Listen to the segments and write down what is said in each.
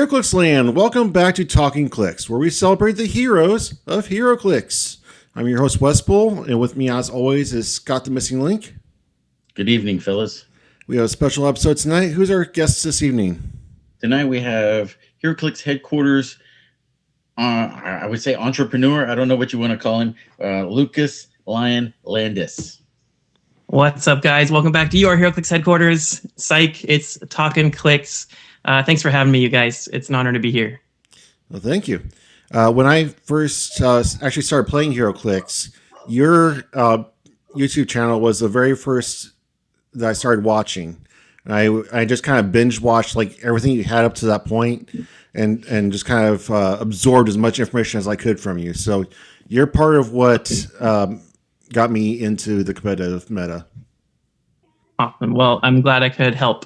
Heroclix land, welcome back to Talking Clix, where we celebrate the heroes of Heroclix. I'm your host, Wespool, and with me, as always, is Scott the Missing Link. Good evening, fellas. We have a special episode tonight. Who's our guest this evening? Tonight we have Heroclix Headquarters, I would say entrepreneur. I don't know what you want to call him. Lucas Lion Landis. What's up, guys? Welcome back to your Heroclix Headquarters. Psych, it's Talkn Clix. Thanks for having me, you guys. It's an honor to be here. Well, thank you. When I first actually started playing Heroclix, your YouTube channel was the very first that I started watching. And I just kind of binge watched like everything you had up to that point, and just kind of absorbed as much information as I could from you. So you're part of what got me into the competitive meta. Awesome. Well, I'm glad I could help.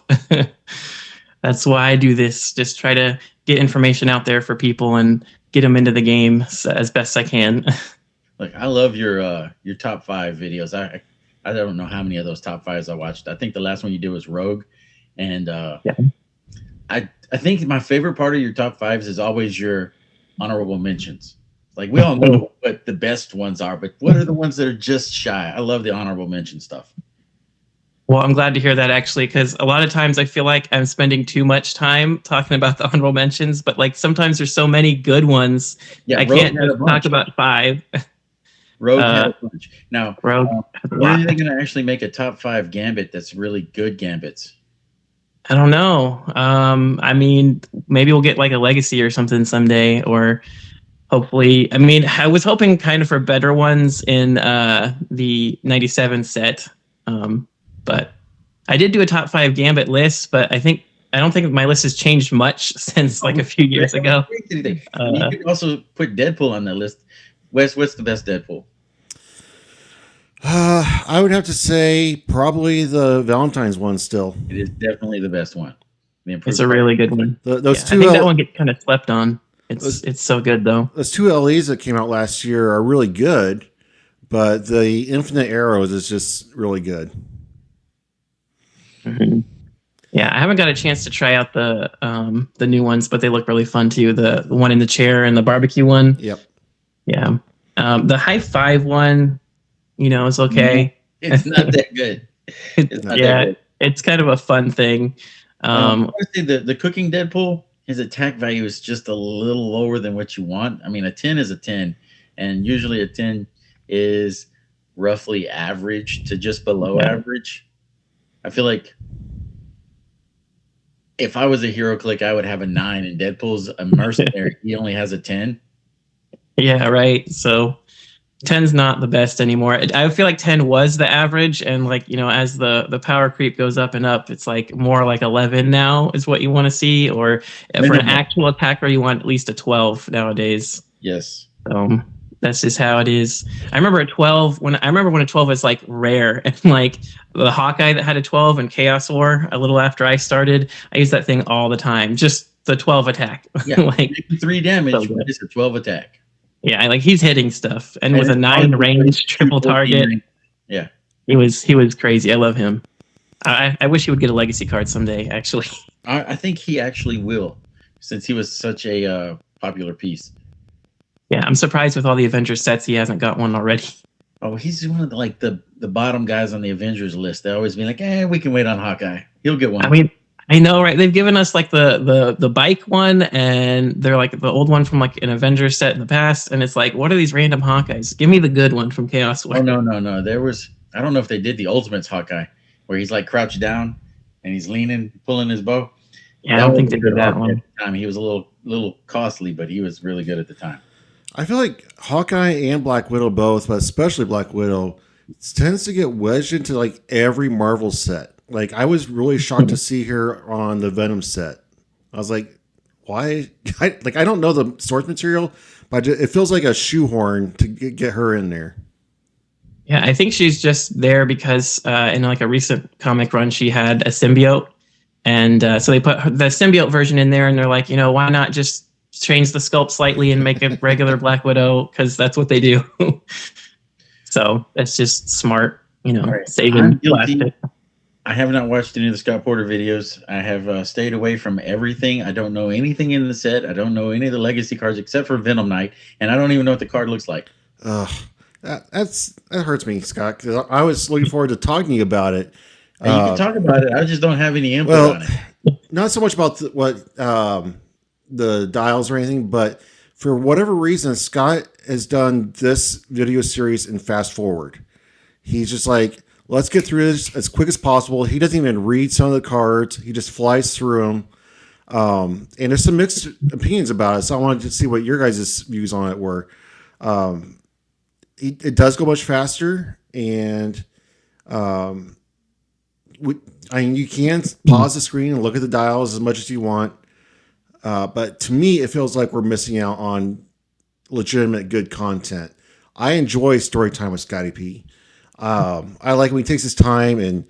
That's why I do this. Just try to get information out there for people and get them into the game as best I can. Look, I love your top 5 videos. I don't know how many of those top 5s I watched. I think the last one you did was Rogue, and yeah. I think my favorite part of your top 5s is always your honorable mentions. Like, we all know what the best ones are, but what are the ones that are just shy? I love the honorable mention stuff. Well, I'm glad to hear that, actually, because a lot of times I feel like I'm spending too much time talking about the honorable mentions, but like sometimes there's so many good ones. Yeah, I can't just talk about 5. Rogue had a bunch. Now, Rogue when are they going to actually make a top 5 gambit that's really good gambits? I don't know. I mean, maybe we'll get like a legacy or something someday, or hopefully. I mean, I was hoping kind of for better ones in the 97 set. But I did do a top 5 gambit list, but I don't think my list has changed much since like a few years ago. You could also put Deadpool on that list. Wes, what's the best Deadpool? I would have to say probably the Valentine's one still. It is definitely the best one. It's a really good one. Those two, I think that one gets kind of slept on. It's so good, though. Those 2 LEs that came out last year are really good, but the Infinite Arrows is just really good. Mm-hmm. Yeah, I haven't got a chance to try out the new ones, but they look really fun too. The one in the chair and the barbecue one. Yep. Yeah. The high 5 one, is okay. It's not that good. It's kind of a fun thing. Honestly, the cooking Deadpool, his attack value is just a little lower than what you want. I mean, a 10 is a 10, and usually a 10 is roughly average to just below average. I feel like if I was a Heroclix, I would have a 9, and Deadpool's a mercenary. He only has a 10. Yeah, right. So 10's not the best anymore. I feel like 10 was the average, and like, as the power creep goes up and up, it's like more like 11 now is what you want to see, or for an actual attacker, you want at least a 12 nowadays. Yes. That's just how it is. I remember when a 12 was like rare, and like the Hawkeye that had a 12 in Chaos War a little after I started, I used that thing all the time. Just the 12 attack. Yeah, like 3 damage, so just a 12 attack. Yeah, like he's hitting stuff, and with a 9 range triple target. Yeah, he was crazy. I love him. I wish he would get a legacy card someday. Actually, I think he actually will, since he was such a popular piece. Yeah, I'm surprised with all the Avengers sets he hasn't got one already. Oh, he's one of the bottom guys on the Avengers list. They always be like, we can wait on Hawkeye. He'll get one. I mean, I know, right? They've given us like the bike one, and they're like the old one from like an Avengers set in the past, and it's like, what are these random Hawkeyes? Give me the good one from Chaos War. Oh, no. There was, I don't know if they did the Ultimates Hawkeye, where he's like crouched down and he's leaning, pulling his bow. Yeah, I don't think they did that one. At the time. He was a little costly, but he was really good at the time. I feel like Hawkeye and Black Widow both, but especially Black Widow, tends to get wedged into like every Marvel set. Like, I was really shocked to see her on the Venom set. I was like, why? I don't know the source material, but it feels like a shoehorn to get her in there. Yeah, I think she's just there because in like a recent comic run, she had a symbiote. And so they put the symbiote version in there, and they're like, why not just change the sculpt slightly and make a regular Black Widow, because that's what they do. So that's just smart, saving plastic. I have not watched any of the Scott Porter videos. I have stayed away from everything. I don't know anything in the set. I don't know any of the legacy cards except for Venom Knight, and I don't even know what the card looks like. That hurts me, Scott, because I was looking forward to talking to you about it. And you can talk about it. I just don't have any input on it. Not so much about the dials or anything, but for whatever reason, Scott has done this video series in fast forward. He's just like, let's get through this as quick as possible. He doesn't even read some of the cards. He just flies through them. And there's some mixed opinions about it. So I wanted to see what your guys' views on it were. It does go much faster. And you can pause the screen and look at the dials as much as you want. But to me, it feels like we're missing out on legitimate good content. I enjoy story time with Scotty P. I like when he takes his time and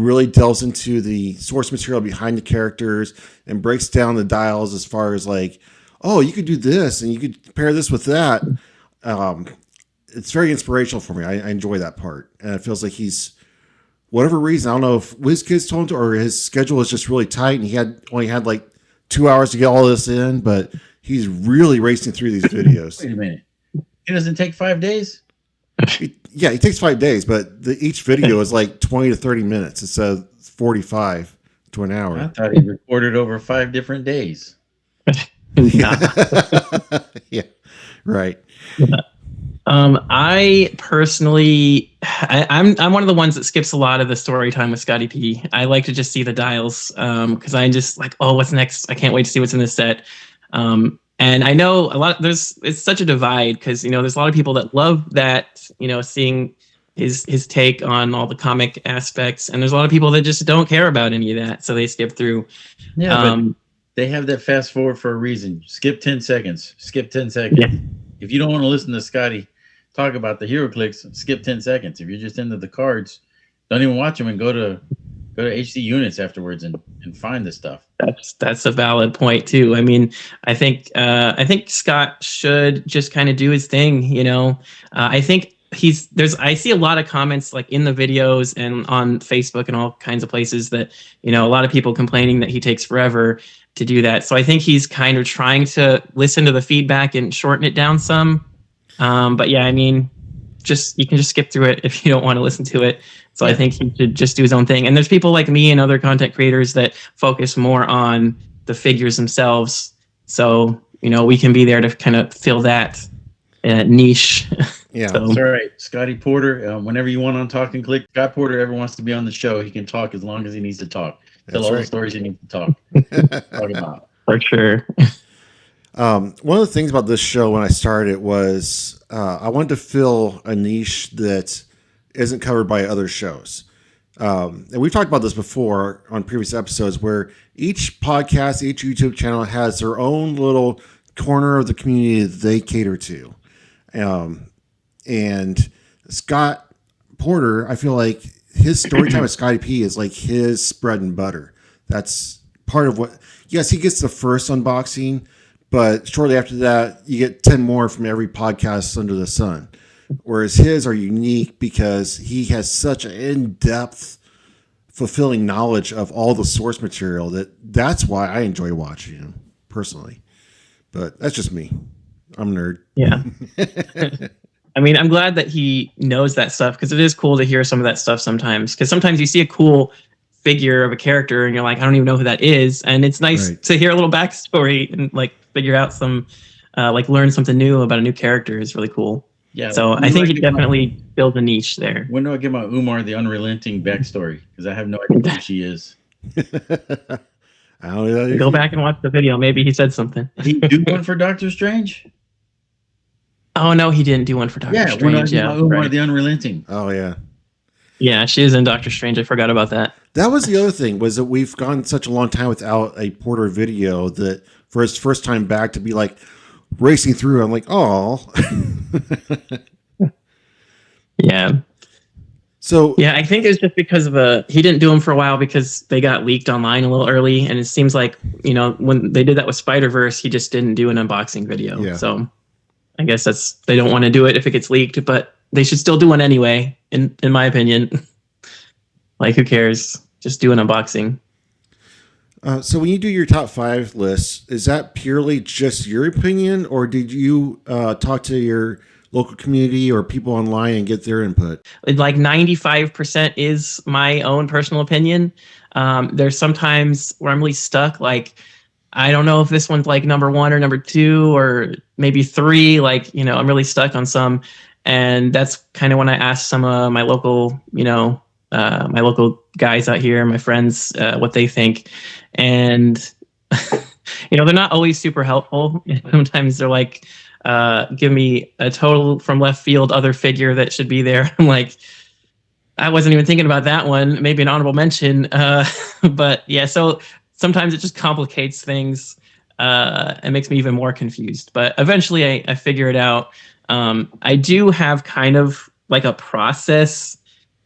really delves into the source material behind the characters and breaks down the dials as far as like, oh, you could do this and you could pair this with that. It's very inspirational for me. I enjoy that part. And it feels like he's, whatever reason, I don't know if Wizkids told him to, or his schedule is just really tight and he only had like 2 hours to get all this in, but he's really racing through these videos. Wait a minute. It doesn't take 5 days? Yeah, it takes 5 days, but each video is like 20 to 30 minutes instead of 45 to an hour. I thought he recorded over 5 different days. Yeah, right. I personally, I'm one of the ones that skips a lot of the story time with Scotty P. I like to just see the dials because I'm just like, oh, what's next? I can't wait to see what's in this set. And I know it's such a divide because, there's a lot of people that love that, seeing his take on all the comic aspects. And there's a lot of people that just don't care about any of that. So they skip through. Yeah, but they have that fast forward for a reason. Skip 10 seconds. Skip 10 seconds. Yeah. If you don't want to listen to Scotty talk about the Heroclix, skip 10 seconds. If you're just into the cards, don't even watch them and go to HC Units afterwards and find the stuff. That's a valid point too. I mean, I think Scott should just kind of do his thing. I think I see a lot of comments like in the videos and on Facebook and all kinds of places that, a lot of people complaining that he takes forever to do that. So I think he's kind of trying to listen to the feedback and shorten it down some. But yeah, I mean, you can just skip through it if you don't want to listen to it. So I think he should just do his own thing. And there's people like me and other content creators that focus more on the figures themselves. So, we can be there to kind of fill that niche. Yeah. That's all right. Scotty Porter, whenever you want on Talkn Clix, Scott Porter ever wants to be on the show, he can talk as long as he needs to talk. Tell all the stories he needs to talk about. For sure. One of the things about this show when I started was I wanted to fill a niche that isn't covered by other shows. And we've talked about this before on previous episodes where each podcast, each YouTube channel has their own little corner of the community that they cater to. And Scott Porter, I feel like his story time with Scotty P is like his bread and butter. That's part of what, yes, he gets the first unboxing, but shortly after that, you get 10 more from every podcast under the sun. Whereas his are unique because he has such an in-depth, fulfilling knowledge of all the source material that's why I enjoy watching him personally. But that's just me. I'm a nerd. Yeah. I mean, I'm glad that he knows that stuff because it is cool to hear some of that stuff sometimes. Because sometimes you see a cool figure of a character and you're like, I don't even know who that is. And it's nice to hear a little backstory and like figure out some, learn something new about a new character is really cool. Yeah. So I think he definitely built a niche there. When do I get my Umar the Unrelenting backstory? Because I have no idea who she is. I don't know. Go back and watch the video. Maybe he said something. He do one for Doctor Strange? Oh no, he didn't do one for Doctor Strange. Yeah, Umar the Unrelenting. Oh yeah. Yeah, she is in Doctor Strange. I forgot about that. That was the other thing, was that we've gone such a long time without a Porter video that for his first time back to be like racing through, I'm like, oh. Yeah. So yeah, I think it's just because of he didn't do them for a while because they got leaked online a little early, and it seems like when they did that with Spider-Verse, he just didn't do an unboxing video. Yeah. So I guess they don't want to do it if it gets leaked, but they should still do one anyway, in my opinion. Like, who cares? just do an unboxing. So when you do your top 5 lists, is that purely just your opinion, or did you talk to your local community or people online and get their input? Like 95% is my own personal opinion. There's sometimes where I'm really stuck. Like, I don't know if this one's like number 1 or number 2 or maybe 3. Like, I'm really stuck on some. And that's kind of when I ask some of my local, my local guys out here, my friends, what they think. And, they're not always super helpful. Sometimes they're like, give me a total from left field other figure that should be there. I'm like, I wasn't even thinking about that one. Maybe an honorable mention. But yeah, so sometimes it just complicates things and makes me even more confused. But eventually I figure it out. I do have kind of like a process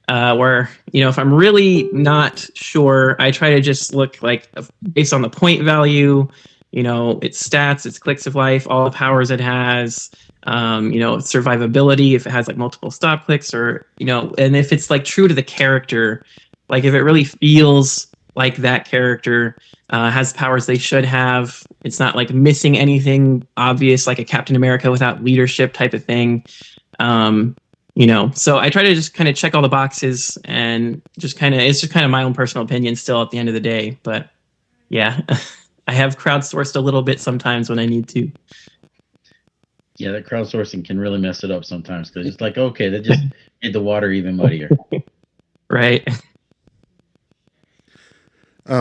where, if I'm really not sure, I try to just look like based on the point value, its stats, its clicks of life, all the powers it has, survivability, if it has like multiple stop clicks or, and if it's like true to the character, like if it really feels like that character has powers they should have, it's not like missing anything obvious, like a Captain America without leadership type of thing. So I try to just kind of check all the boxes and it's just kind of my own personal opinion still at the end of the day. But yeah, I have crowdsourced a little bit sometimes when I need to. Yeah, that crowdsourcing can really mess it up sometimes because it's like, okay, that just made the water even muddier. Right. We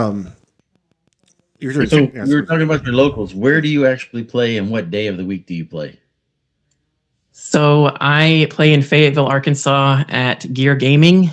were talking about your locals. Where do you actually play and what day of the week do you play? So I play in Fayetteville, Arkansas at Gear Gaming,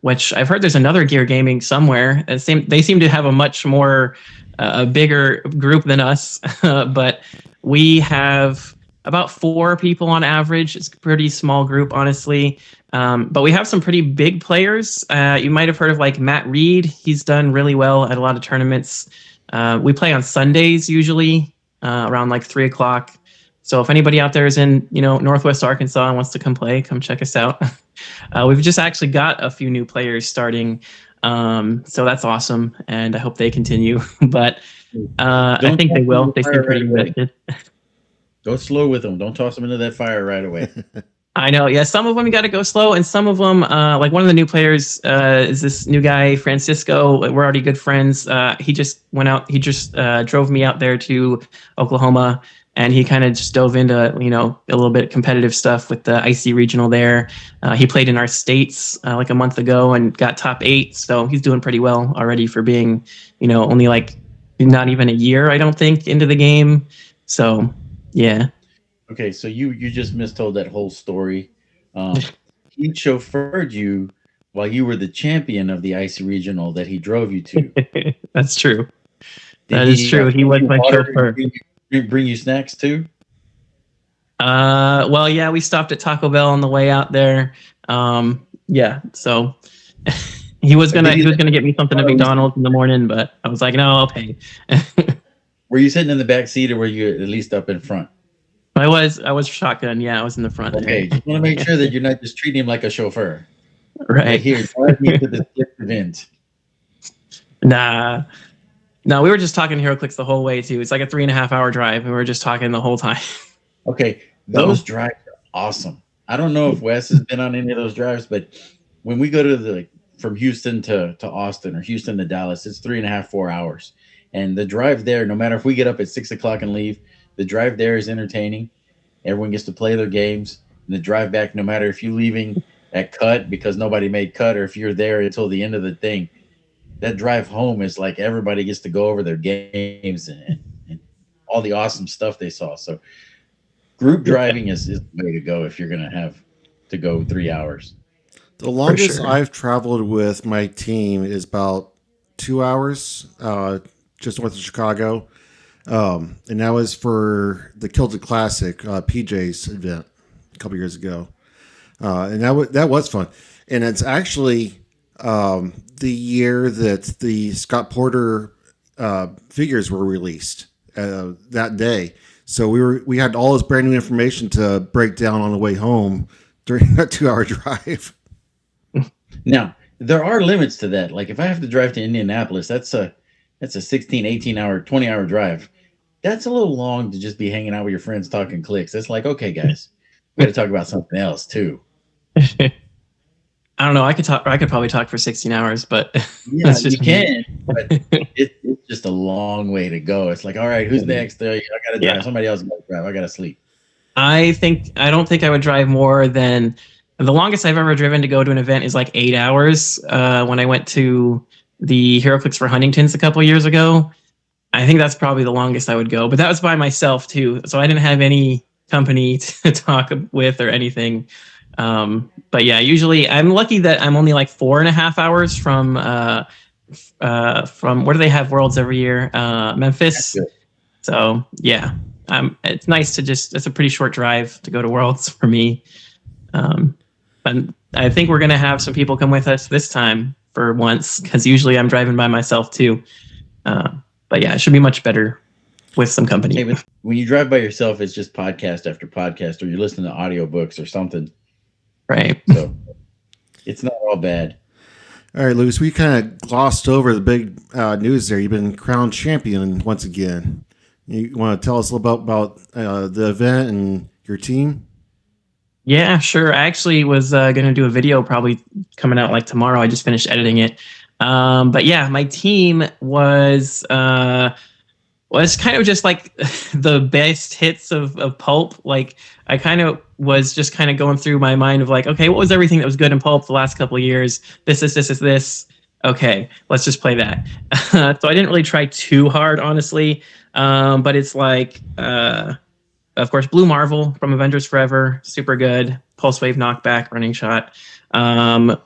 which I've heard there's another Gear Gaming somewhere. They seem to have a much more a bigger group than us, but we have about 4 people on average. It's a pretty small group, honestly. But we have some pretty big players. You might have heard of like Matt Reed. He's done really well at a lot of tournaments. We play on Sundays usually around like 3:00. So if anybody out there is in, Northwest Arkansas and wants to come play, come check us out. We've just actually got a few new players starting. So that's awesome. And I hope they continue. But I think they will. They seem pretty invested. Go slow with them. Don't toss them into that fire right away. I know. Yeah, some of them you got to go slow. And some of them, like one of the new players is this new guy, Francisco. We're already good friends. He just went out. He just drove me out there to Oklahoma. And he kind of just dove into, a little bit of competitive stuff with the IC regional there. He played in our states like a month ago and got top 8. So he's doing pretty well already for being, only like not even a year, I don't think, into the game. So, yeah. Okay, so you just mistold that whole story. He chauffeured you while you were the champion of the IC regional that he drove you to. That's true. That is true. He was my chauffeur. Bring you snacks too? Well, yeah, we stopped at Taco Bell on the way out there. Yeah, so he was gonna get me something at McDonald's in the morning, but I was like, no, I'll pay. Were you sitting in the back seat or were you at least up in front? I was shotgun. Yeah, I was in the front. Okay, just want to make sure that you're not just treating him like a chauffeur. Right here, drive me to this event. Nah. No, we were just talking Heroclix the whole way too. It's like a 3.5-hour drive, and we were just talking the whole time. Okay, those drives are awesome. I don't know if Wes has been on any of those drives, but when we go to from Houston to Austin or Houston to Dallas, it's 3.5-4 hours. And the drive there, no matter if we get up at 6:00 and leave, the drive there is entertaining. Everyone gets to play their games. And the drive back, no matter if you're leaving at cut because nobody made cut or if you're there until the end of the thing, that drive home is like everybody gets to go over their games and all the awesome stuff they saw. So group driving is the way to go if you're going to have to go 3 hours. The longest I've traveled with my team is about 2 hours, just north of Chicago. And that was for the Kilted Classic, PJ's event a couple years ago. And that was fun. And it's actually the year that the Scott Porter figures were released that day. So we had all this brand new information to break down on the way home during that 2-hour drive. Now, there are limits to that. Like if I have to drive to Indianapolis, that's a 16, 18 hour, 20-hour drive. That's a little long to just be hanging out with your friends talking clicks. It's like, okay, guys, we got to talk about something else too. I don't know. I could probably talk for 16 hours, but yeah, you can. But it's just a long way to go. It's like, all right, who's next? I got to drive. Yeah. Somebody else got to drive. I got to sleep. I don't think I would drive more than the longest I've ever driven to go to an event is like 8 hours. When I went to the Heroclix for Huntington's a couple years ago, I think that's probably the longest I would go. But that was by myself too, so I didn't have any company to talk with or anything. But yeah, usually I'm lucky that I'm only like 4.5 hours from where do they have Worlds every year? Memphis. So yeah, it's nice to it's a pretty short drive to go to Worlds for me. And I think we're going to have some people come with us this time for once, because usually I'm driving by myself too. But yeah, it should be much better with some company. Hey, but when you drive by yourself, it's just podcast after podcast, or you're listening to audiobooks or something. Right. So it's not all bad. All right, Lucas, we kind of glossed over the big news there. You've been crowned champion once again. You want to tell us a little about the event and your team? Yeah, sure. I actually was going to do a video probably coming out like tomorrow. I just finished editing it. But yeah, my team was kind of just like the best hits of Pulp. Like I kind of was just kind of going through my mind of like, okay, what was everything that was good in Pulp the last couple of years? This. Okay, let's just play that. So I didn't really try too hard, honestly. But it's like, of course, Blue Marvel from Avengers Forever, super good. Pulse Wave knockback, running shot.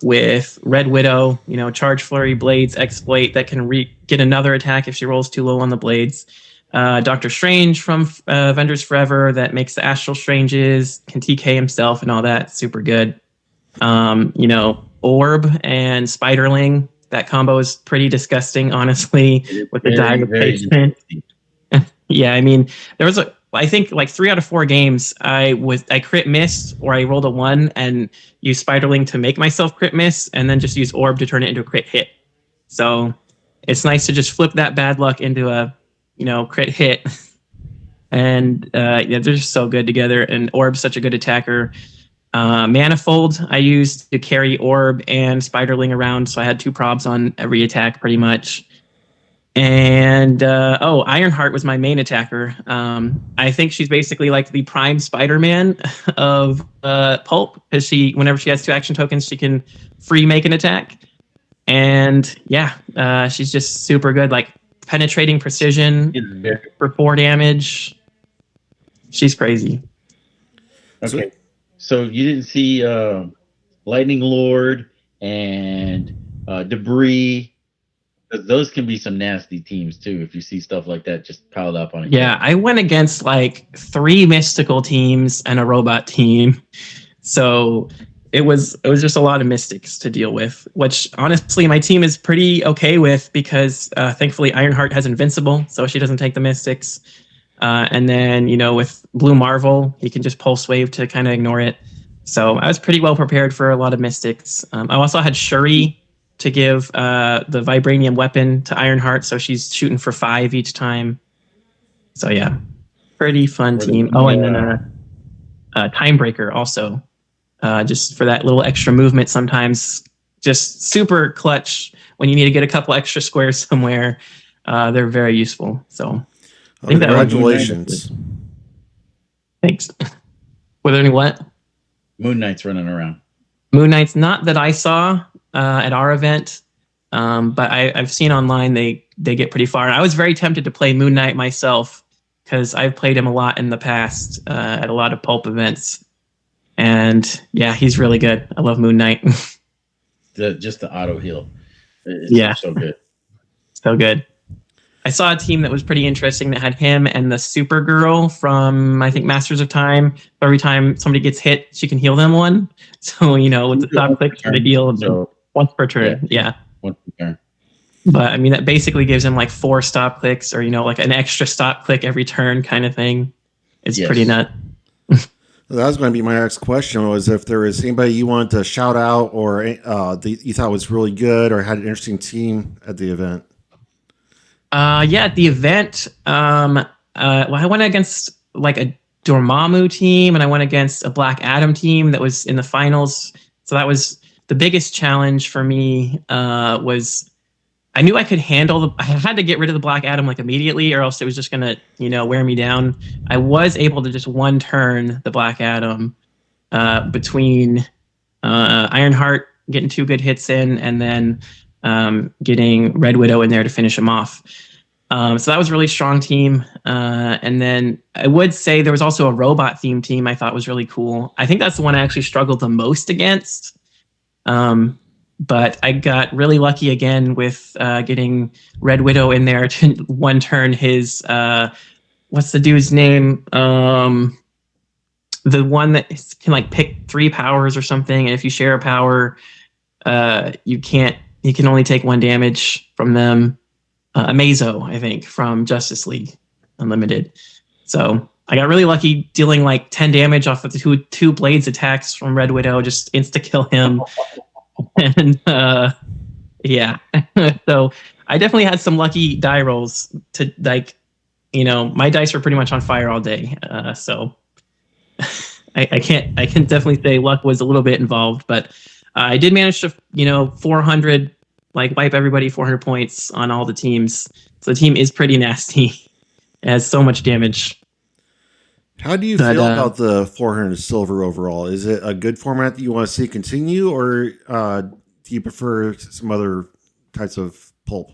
With Red Widow, charge, flurry, blades, exploit that can get another attack if she rolls too low on the blades. Doctor Strange from Avengers Forever that makes the Astral Stranges, can TK himself and all that, super good. Orb and Spiderling, that combo is pretty disgusting, honestly, with the die replacement. Yeah, I mean, there was I think like 3 out of 4 games I crit missed, or I rolled a 1 and used Spiderling to make myself crit miss, and then just use Orb to turn it into a crit hit. So it's nice to just flip that bad luck into a crit hit. And they're just so good together. And Orb's such a good attacker. Manifold I used to carry Orb and Spiderling around, so I had 2 probs on every attack pretty much. And Ironheart was my main attacker. I think she's basically like the prime Spider-Man of Pulp, because whenever she has 2 action tokens, she can free make an attack. And yeah, she's just super good, like penetrating precision for 4 damage. She's crazy. Okay, so you didn't see Lightning Lord and Debris. Those can be some nasty teams too if you see stuff like that just piled up on it. Yeah, I went against like 3 mystical teams and a robot team. So it was just a lot of mystics to deal with, which honestly my team is pretty okay with, because thankfully Ironheart has Invincible, so she doesn't take the mystics. And then, with Blue Marvel, he can just Pulse Wave to kind of ignore it. So I was pretty well prepared for a lot of mystics. I also had Shuri to give the vibranium weapon to Ironheart, so she's shooting for 5 each time. So yeah, pretty fun team. Oh, and then Timebreaker also, just for that little extra movement sometimes. Just super clutch when you need to get a couple extra squares somewhere. They're very useful. So I think congratulations. Thanks. Were there any what? Moon Knight's running around. Moon Knight's not that I saw at our event, but I've seen online they get pretty far. I was very tempted to play Moon Knight myself, because I've played him a lot in the past at a lot of Pulp events. And yeah, he's really good. I love Moon Knight. Just the auto heal. It's so good. So good. I saw a team that was pretty interesting that had him and the Supergirl from, I think, Masters of Time. Every time somebody gets hit, she can heal them 1. So, with the stop clicks for the heal, once per turn. Yeah. Once per turn. But I mean, that basically gives him like 4 stop clicks, or, like an extra stop click every turn kind of thing. It's pretty nut. That was going to be my next question, was if there was anybody you wanted to shout out or that you thought was really good or had an interesting team at the event. Yeah, at the event, well, I went against like a Dormammu team, and I went against a Black Adam team that was in the finals. So that was the biggest challenge for me. Was I knew I could handle I had to get rid of the Black Adam like immediately, or else it was just gonna, wear me down. I was able to just one turn the Black Adam between Ironheart getting 2 good hits in, and then getting Red Widow in there to finish him off. So that was a really strong team. And then I would say there was also a robot themed team I thought was really cool. I think that's the one I actually struggled the most against. But I got really lucky again with getting Red Widow in there to one turn his, what's the dude's name? The one that can like pick 3 powers or something. And if you share a power, you can only take 1 damage from them. Amazo, I think, from Justice League Unlimited. So I got really lucky dealing like 10 damage off of the two blades attacks from Red Widow, just insta kill him. And yeah, so I definitely had some lucky die rolls to like, my dice were pretty much on fire all day. So I can definitely say luck was a little bit involved, but I did manage to, 400, like wipe everybody 400 points on all the teams. So the team is pretty nasty. It has so much damage. How do you feel about the 400 silver overall? Is it a good format that you want to see continue, or do you prefer some other types of pulp?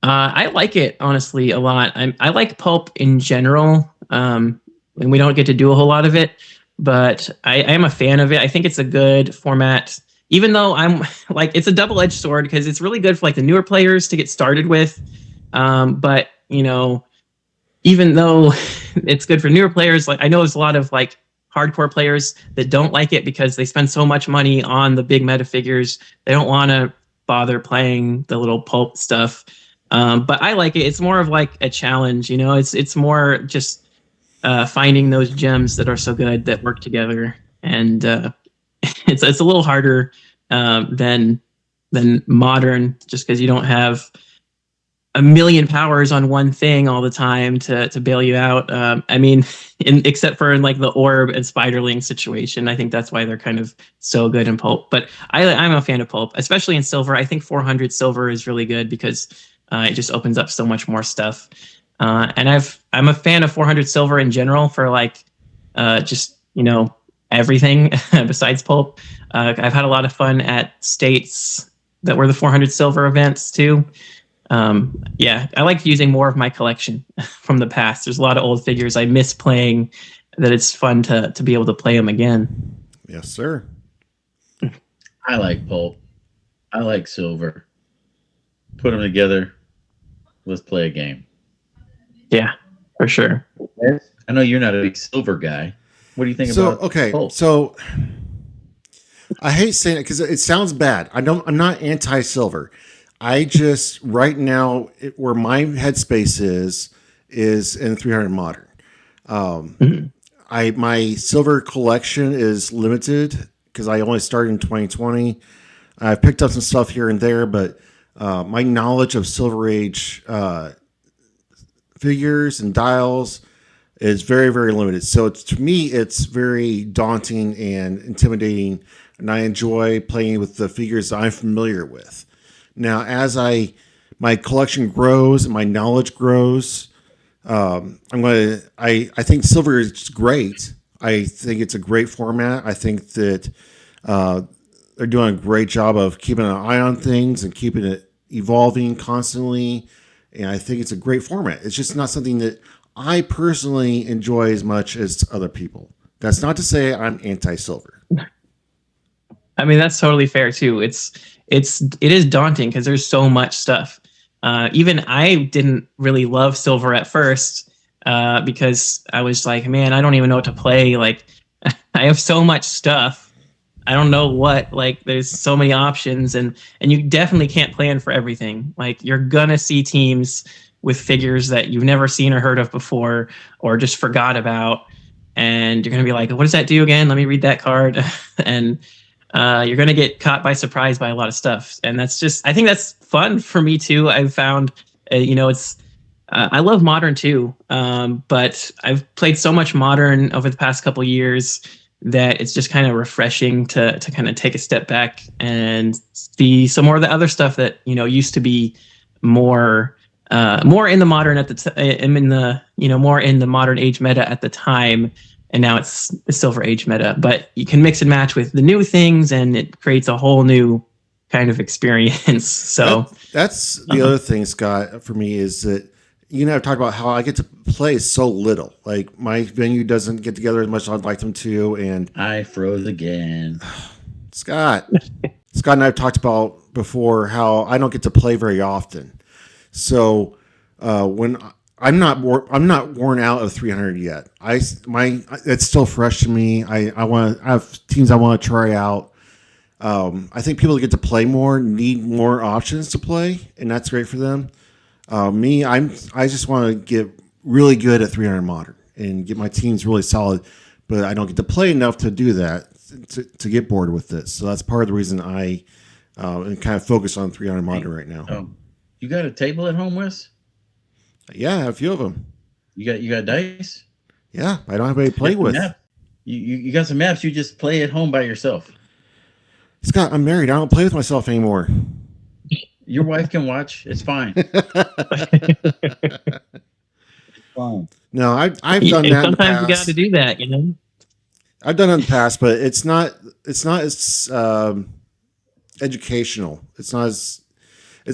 I like it, honestly, a lot. I like pulp in general, and we don't get to do a whole lot of it, but I am a fan of it. I think it's a good format, even though I'm like, it's a double-edged sword because it's really good for like the newer players to get started with. But, even though it's good for newer players, like I know there's a lot of like hardcore players that don't like it because they spend so much money on the big meta figures. They don't want to bother playing the little pulp stuff. But I like it. It's more of like a challenge, it's more just finding those gems that are so good that work together. And it's a little harder than modern, just because you don't have a million powers on one thing all the time to bail you out. I mean, except for in like the orb and spiderling situation, I think that's why they're kind of so good in pulp. But I'm a fan of pulp, especially in silver. I think 400 silver is really good because it just opens up so much more stuff. And I'm a fan of 400 silver in general for like just everything besides pulp. I've had a lot of fun at states that were the 400 silver events too. Yeah, I like using more of my collection from the past. There's a lot of old figures I miss playing that it's fun to be able to play them again. Yes, sir. I like pulp. I like silver. Put them together. Let's play a game. Yeah, for sure. I know you're not a big silver guy. What do you think about pulp? So I hate saying it because it sounds bad. I'm not anti-silver. I just right now where my headspace is in 300 modern. My silver collection is limited because I only started in 2020. I've picked up some stuff here and there, but my knowledge of Silver Age figures and dials is very, very limited. So to me, it's very daunting and intimidating, and I enjoy playing with the figures I'm familiar with. Now, as my collection grows and my knowledge grows, I think silver is great. I think it's a great format. I think that they're doing a great job of keeping an eye on things and keeping it evolving constantly. And I think it's a great format. It's just not something that I personally enjoy as much as other people. That's not to say I'm anti-silver. I mean, that's totally fair too. It is daunting because there's so much stuff. Even I didn't really love silver at first because I was like, man, I don't even know what to play. Like, I have so much stuff. I don't know what. Like, there's so many options, and you definitely can't plan for everything. Like, you're gonna see teams with figures that you've never seen or heard of before, or just forgot about. and you're going to be like, what does that do again? Let me read that card. And you're going to get caught by surprise by a lot of stuff. And that's just, I think that's fun for me too. I've found, it's, I love Modern too, but I've played so much Modern over the past couple years that it's just kind of refreshing to kind of take a step back and see some more of the other stuff that used to be more more in the modern at the in the more in the modern age meta at the time, and now it's silver age meta. But you can mix and match with the new things, and it creates a whole new kind of experience. So that's the other thing, Scott, for me is that I've talked about how I get to play so little. Like my venue doesn't get together as much as I'd like them to, and I froze again. Scott and I've talked about before how I don't get to play very often. So when I'm not worn out of 300 yet. It's still fresh to me. I have teams I want to try out. I think people that get to play more need more options to play, and that's great for them. I just want to get really good at 300 modern and get my teams really solid, but I don't get to play enough to do that to get bored with this. So that's part of the reason I am kind of focused on 300 modern right now. You got a table at home, Wes? Yeah, a few of them. You got dice? Yeah, I don't have anybody to play with. You got some maps. You just play at home by yourself. Scott, I'm married. I don't play with myself anymore. Your wife can watch. It's fine. It's fine. No, I've done that. Sometimes you got to do that, I've done it in the past, but it's not as educational. It's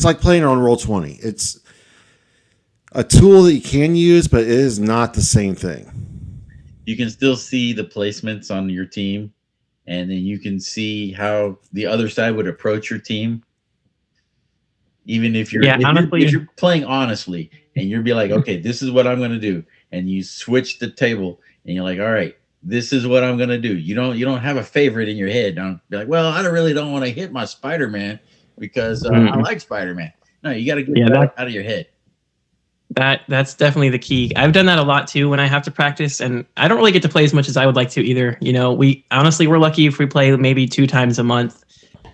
like playing on Roll20. It's a tool that you can use, but it is not the same thing. You can still see the placements on your team, and then you can see how the other side would approach your team. Even if you're playing honestly, and you'll be like, okay, this is what I'm going to do, and you switch the table, and you're like, all right, this is what I'm going to do. You don't have a favorite in your head. Don't be like, well, I really don't want to hit my Spider-Man because I like Spider-Man. No, you got to get that out of your head. That's definitely the key. I've done that a lot too when I have to practice, and I don't really get to play as much as I would like to either. We're lucky if we play maybe 2 times a month.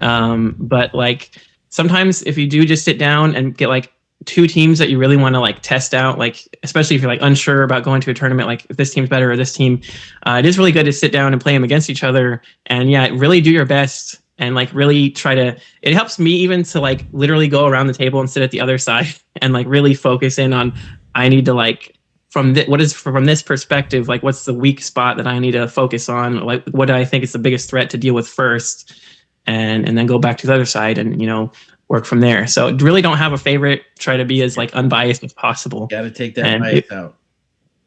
But like sometimes if you do just sit down and get like 2 teams that you really want to like test out, like especially if you're like unsure about going to a tournament, like if this team's better or this team, it is really good to sit down and play them against each other, and really do your best and like really try to. It helps me even to like literally go around the table and sit at the other side and like really focus in on, I need to like from this perspective, like what's the weak spot that I need to focus on, like what do I think is the biggest threat to deal with first, and then go back to the other side and work from there. So really don't have a favorite. Try to be as like unbiased as possible. Got to take that bias out.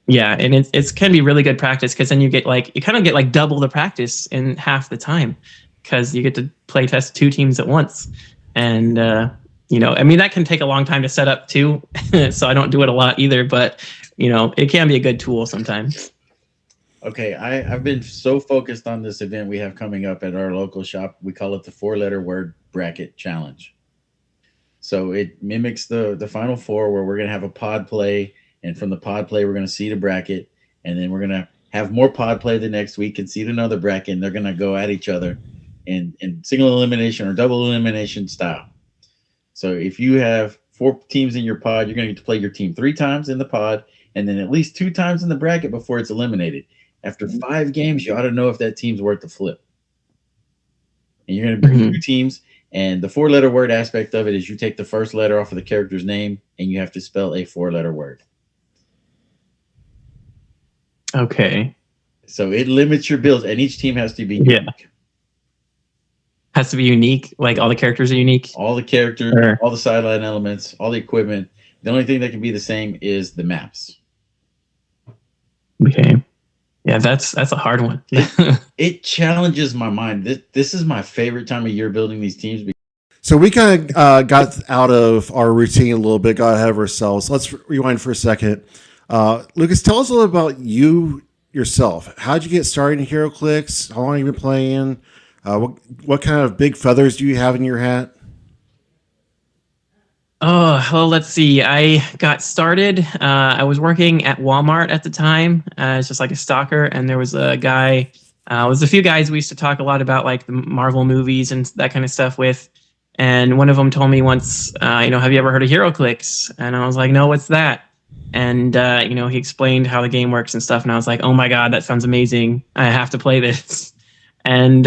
Yeah, and it can be really good practice because then you kind of get like double the practice in half the time because you get to play test 2 teams at once, and that can take a long time to set up too. So I don't do it a lot either, but it can be a good tool sometimes. Okay, I've been so focused on this event we have coming up at our local shop. We call it the 4-letter word bracket challenge. So it mimics the Final Four, where we're going to have a pod play, and from the pod play, we're going to seed a bracket, and then we're going to have more pod play the next week and seed another bracket, and they're going to go at each other in single elimination or double elimination style. So if you have 4 teams in your pod, you're going to get to play your team 3 times in the pod, and then at least 2 times in the bracket before it's eliminated. After 5 games, you ought to know if that team's worth the flip. And you're going to bring 2 teams. And the 4-letter word aspect of it is you take the first letter off of the character's name and you have to spell a 4-letter word. Okay. So it limits your builds, and each team has to be unique. Yeah. Has to be unique. Like all the characters are unique. All the characters, all the sideline elements, all the equipment. The only thing that can be the same is the maps. Okay. Yeah, that's a hard one. It challenges my mind. This is my favorite time of year building these teams. So we kind of got out of our routine a little bit, got ahead of ourselves. Let's rewind for a second. Lucas, tell us a little about you yourself. How'd you get started in Heroclix? How long have you been playing? What kind of big feathers do you have in your hat? Oh, well, let's see. I got started. I was working at Walmart at the time as just like a stalker, and there was a guy. Was a few guys we used to talk a lot about like the Marvel movies and that kind of stuff with. And one of them told me once, have you ever heard of Heroclix? And I was like, no, what's that? And he explained how the game works and stuff, and I was like, oh my god, that sounds amazing! I have to play this. And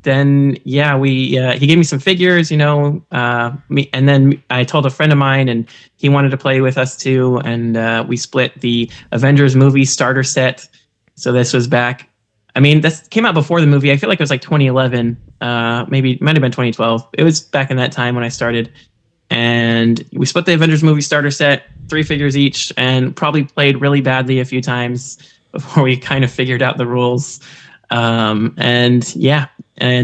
then we he gave me some figures, and then I told a friend of mine, and he wanted to play with us too, and we split the Avengers movie starter set. So this was back. I mean, this came out before the movie. I feel like it was like 2011, maybe it might have been 2012. It was back in that time when I started, and we split the Avengers movie starter set, 3 figures each, and probably played really badly a few times before we kind of figured out the rules. And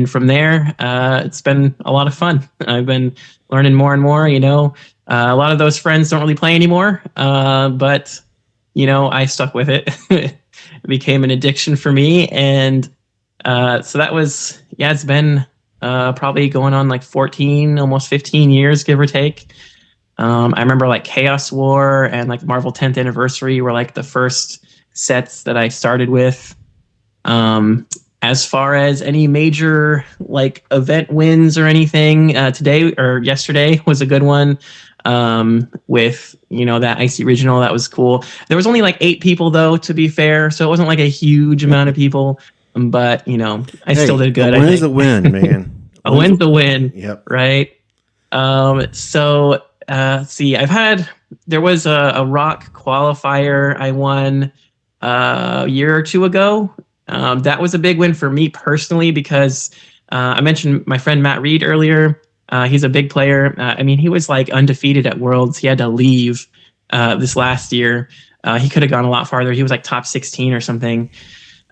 from there, it's been a lot of fun. I've been learning more and more. A lot of those friends don't really play anymore, but I stuck with it. It became an addiction for me, and so that was it's been probably going on like 14, almost 15 years, give or take. I remember like Chaos War and like Marvel 10th Anniversary were like the first sets that I started with. As far as any major like event wins or anything, today or yesterday was a good one. With that Icy Regional, that was cool. There was only like 8 people though, to be fair, so it wasn't like a huge amount of people. But I still did good. A win's a win, man. A win's a win. Yep. Right. So let's see. There was a rock qualifier I won a year or two ago. That was a big win for me personally because I mentioned my friend Matt Reed earlier. He's a big player. He was like undefeated at Worlds. He had to leave this last year. He could have gone a lot farther. He was like top 16 or something.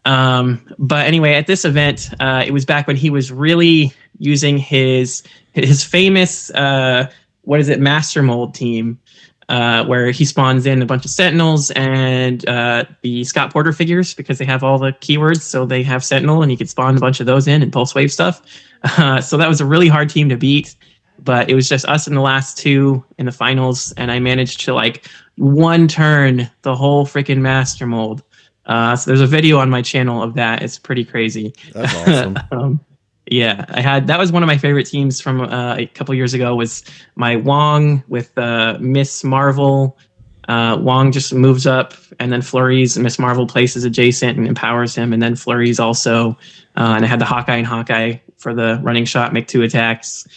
But anyway, at this event, it was back when he was really using his famous Master Mold team. Where he spawns in a bunch of Sentinels and the Scott Porter figures because they have all the keywords. So they have Sentinel and you could spawn a bunch of those in and Pulse Wave stuff. So that was a really hard team to beat. But it was just us in the last 2 in the finals. And I managed to like one turn the whole freaking Master Mold. So there's a video on my channel of that. It's pretty crazy. That's awesome. That was one of my favorite teams from a couple years ago was my Wong with Miss Marvel. Wong just moves up and then flurries, and Miss Marvel places adjacent and empowers him, and then flurries also. And I had the Hawkeye and Hawkeye for the running shot, make 2 attacks.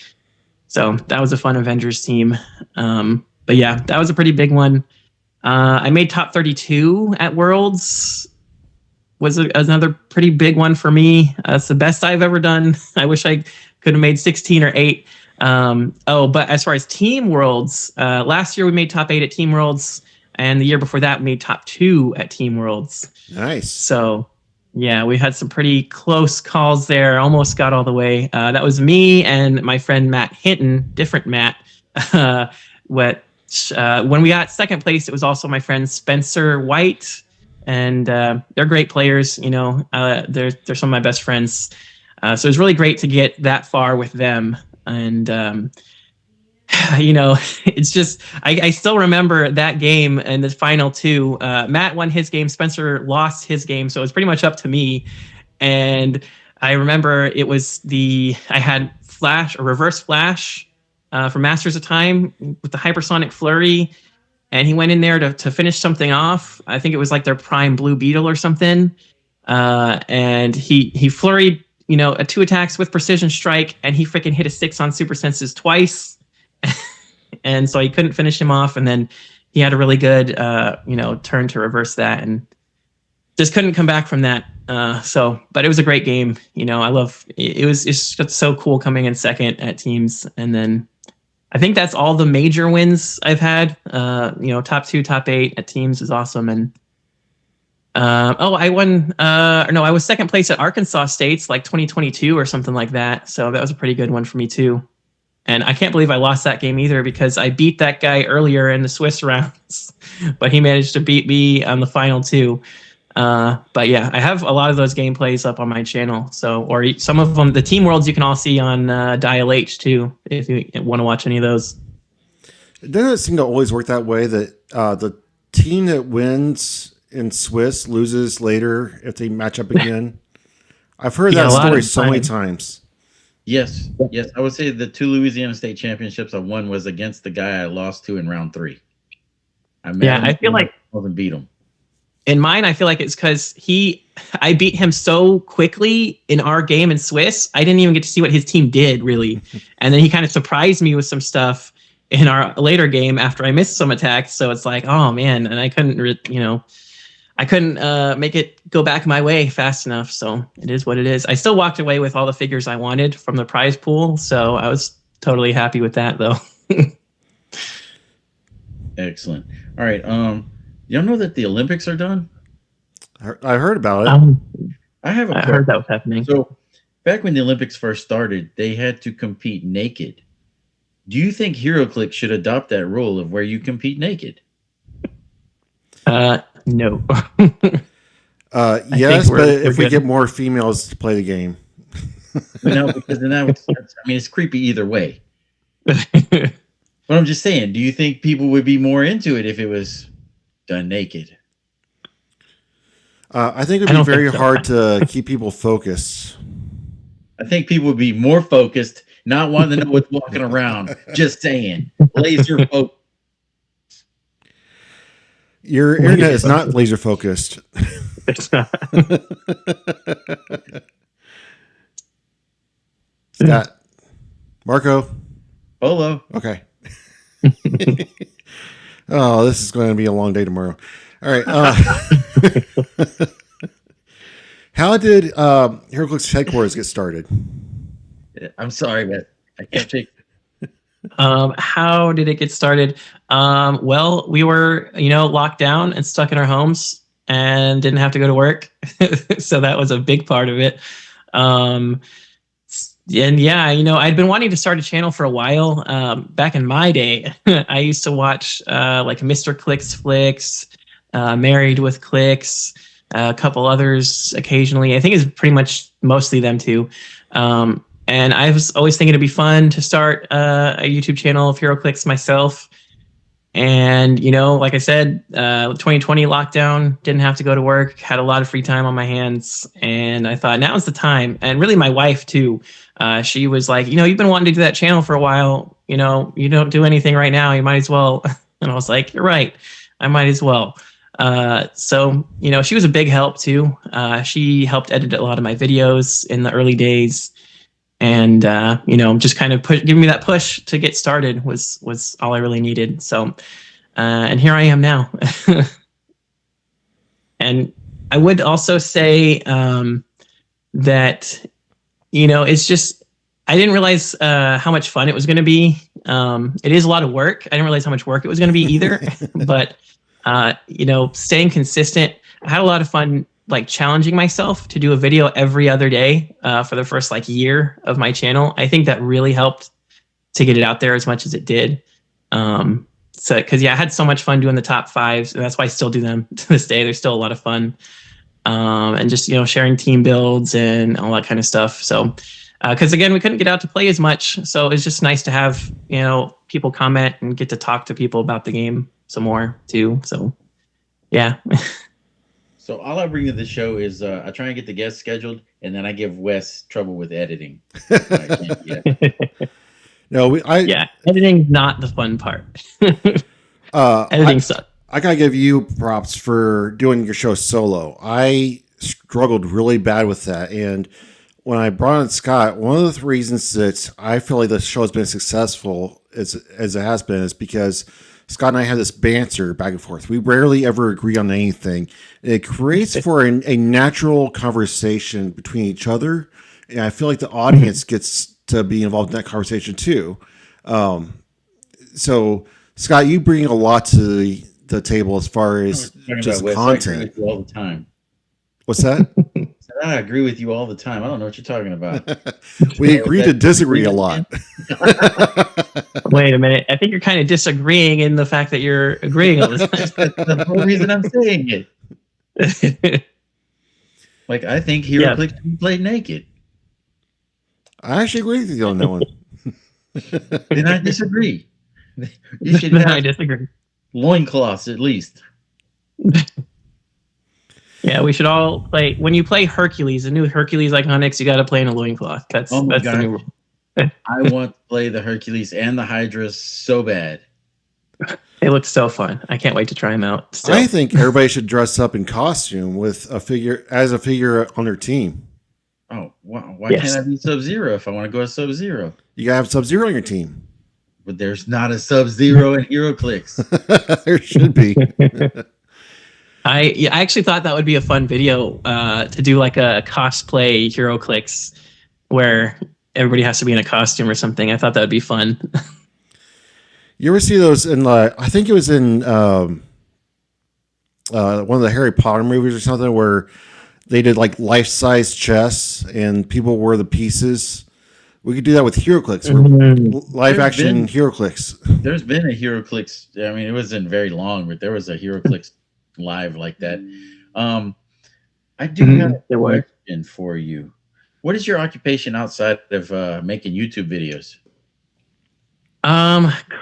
So that was a fun Avengers team. But yeah, that was a pretty big one. I made top 32 at Worlds. Was another pretty big one for me. It's the best I've ever done. I wish I could have made 16 or 8. But as far as Team Worlds, last year we made top 8 at Team Worlds, and the year before that we made top 2 at Team Worlds. Nice. So, yeah, we had some pretty close calls there. Almost got all the way. That was me and my friend Matt Hinton, different Matt. When we got second place, it was also my friend Spencer White. And they're great players, they're some of my best friends. So it was really great to get that far with them. And, it's just, I still remember that game and the final 2. Matt won his game, Spencer lost his game. So it was pretty much up to me. And I remember I had flash or reverse flash for Masters of Time with the hypersonic flurry. And he went in there to finish something off. I think it was like their prime blue beetle or something. And he flurried, 2 attacks with precision strike, and he freaking hit a 6 on super senses twice. And so he couldn't finish him off. And then he had a really good, turn to reverse that, and just couldn't come back from that. But it was a great game. It's just so cool coming in second at teams, and then I think that's all the major wins I've had. Top 2, top 8 at teams is awesome. And I won. I was second place at Arkansas States, like 2022 or something like that. So that was a pretty good one for me too. And I can't believe I lost that game either because I beat that guy earlier in the Swiss rounds, but he managed to beat me on the final 2. But yeah, I have a lot of those gameplays up on my channel. So, or some of them, the Team Worlds, you can all see on Dial H too, if you want to watch any of those. Doesn't it seem to always work that way that the team that wins in Swiss loses later if they match up again? I've heard Yeah, that a lot story of so many time. times. Yes, yes. I would say the 2 Louisiana State championships I won was against the guy I lost to in round 3. I met Yeah, him I feel like and beat him. in mine, I feel like it's because I beat him so quickly in our game in Swiss. I didn't even get to see what his team did really, and then he kind of surprised me with some stuff in our later game after I missed some attacks. So it's like, oh man, and I couldn't, I couldn't make it go back my way fast enough. So it is what it is. I still walked away with all the figures I wanted from the prize pool, so I was totally happy with that though. Excellent. All right. Y'all know that the Olympics are done? I heard about it. I have a I heard that was happening. So back when the Olympics first started, they had to compete naked. Do you think Heroclix should adopt that rule of where you compete naked? No. Yes, but if we get more females to play the game. No, because then it's creepy either way. But I'm just saying, do you think people would be more into it if it was done naked? I think it would be very hard to keep people focused. I think people would be more focused, not wanting to know what's walking around. Just saying. Laser focus. Your internet is not laser focused. It's not. Scott. Marco. Polo. Okay. Oh, this is going to be a long day tomorrow. All right. How did Heroclix Headquarters get started? I'm sorry, but I can't take. How did it get started? Well, we were, locked down and stuck in our homes and didn't have to go to work. So that was a big part of it. And yeah, I'd been wanting to start a channel for a while. Back in my day, I used to watch like Mr. Clix Flicks, Married with Clix, a couple others occasionally. I think it's pretty much mostly them too. And I was always thinking it'd be fun to start a YouTube channel of Heroclix myself. And, like I said, 2020 lockdown, didn't have to go to work, had a lot of free time on my hands. And I thought now's the time. And really my wife too, she was like, you've been wanting to do that channel for a while. You don't do anything right now. You might as well. And I was like, you're right. I might as well. So, she was a big help too. She helped edit a lot of my videos in the early days. And, just kind of giving me that push to get started was all I really needed. So, and here I am now. And I would also say that, it's just, I didn't realize how much fun it was going to be. It is a lot of work. I didn't realize how much work it was going to be either. But, staying consistent, I had a lot of fun like challenging myself to do a video every other day for the first year of my channel. I think that really helped to get it out there as much as it did. Because I had so much fun doing the top 5s, and that's why I still do them to this day. They're still a lot of fun. And just, sharing team builds and all that kind of stuff. So, because again, we couldn't get out to play as much. So it's just nice to have, people comment and get to talk to people about the game some more too. So, yeah. So all I bring to the show is I try and get the guests scheduled, and then I give Wes trouble with editing. No, editing's not the fun part. Editing sucks. I gotta give you props for doing your show solo. I struggled really bad with that, and when I brought in Scott, one of the reasons that I feel like the show has been successful as it has been is because Scott and I have this banter back and forth. We rarely ever agree on anything. It creates for a natural conversation between each other. And I feel like the audience gets to be involved in that conversation too. So, Scott, you bring a lot to the table as far as just content. I agree with you all the time. What's that? I agree with you all the time. I don't know what you're talking about. We agree to disagree a lot. Wait a minute. I think you're kind of disagreeing in the fact that you're agreeing all the time. That's the whole reason I'm saying it. I think Heroclix should be played naked. I actually agree with you on that one. Then I disagree. You should I have disagree. loincloths at least. Yeah, we should all play. When you play Hercules, the new Hercules Iconics, you got to play in a loincloth. That's Oh my the god, new rule. I want to play the Hercules and the Hydra so bad. They look so fun. I can't wait to try them out. Still. I think everybody should dress up in costume with a figure on their team. Oh, wow. Why Yes. can't I be Sub-Zero if I want to go as Sub-Zero? You gotta have Sub-Zero on your team. But there's not a Sub-Zero in HeroClix. There should be. I actually thought that would be a fun video to do like a cosplay HeroClix where everybody has to be in a costume or something. I thought that would be fun. You ever see those in I think it was in one of the Harry Potter movies or something where they did like life-size chess and people were the pieces. We could do that with HeroClix. Live action HeroClix. There's been a HeroClix. I mean, it wasn't very long, but there was a HeroClix live like that. I do have a question for you. What is your occupation outside of making YouTube videos?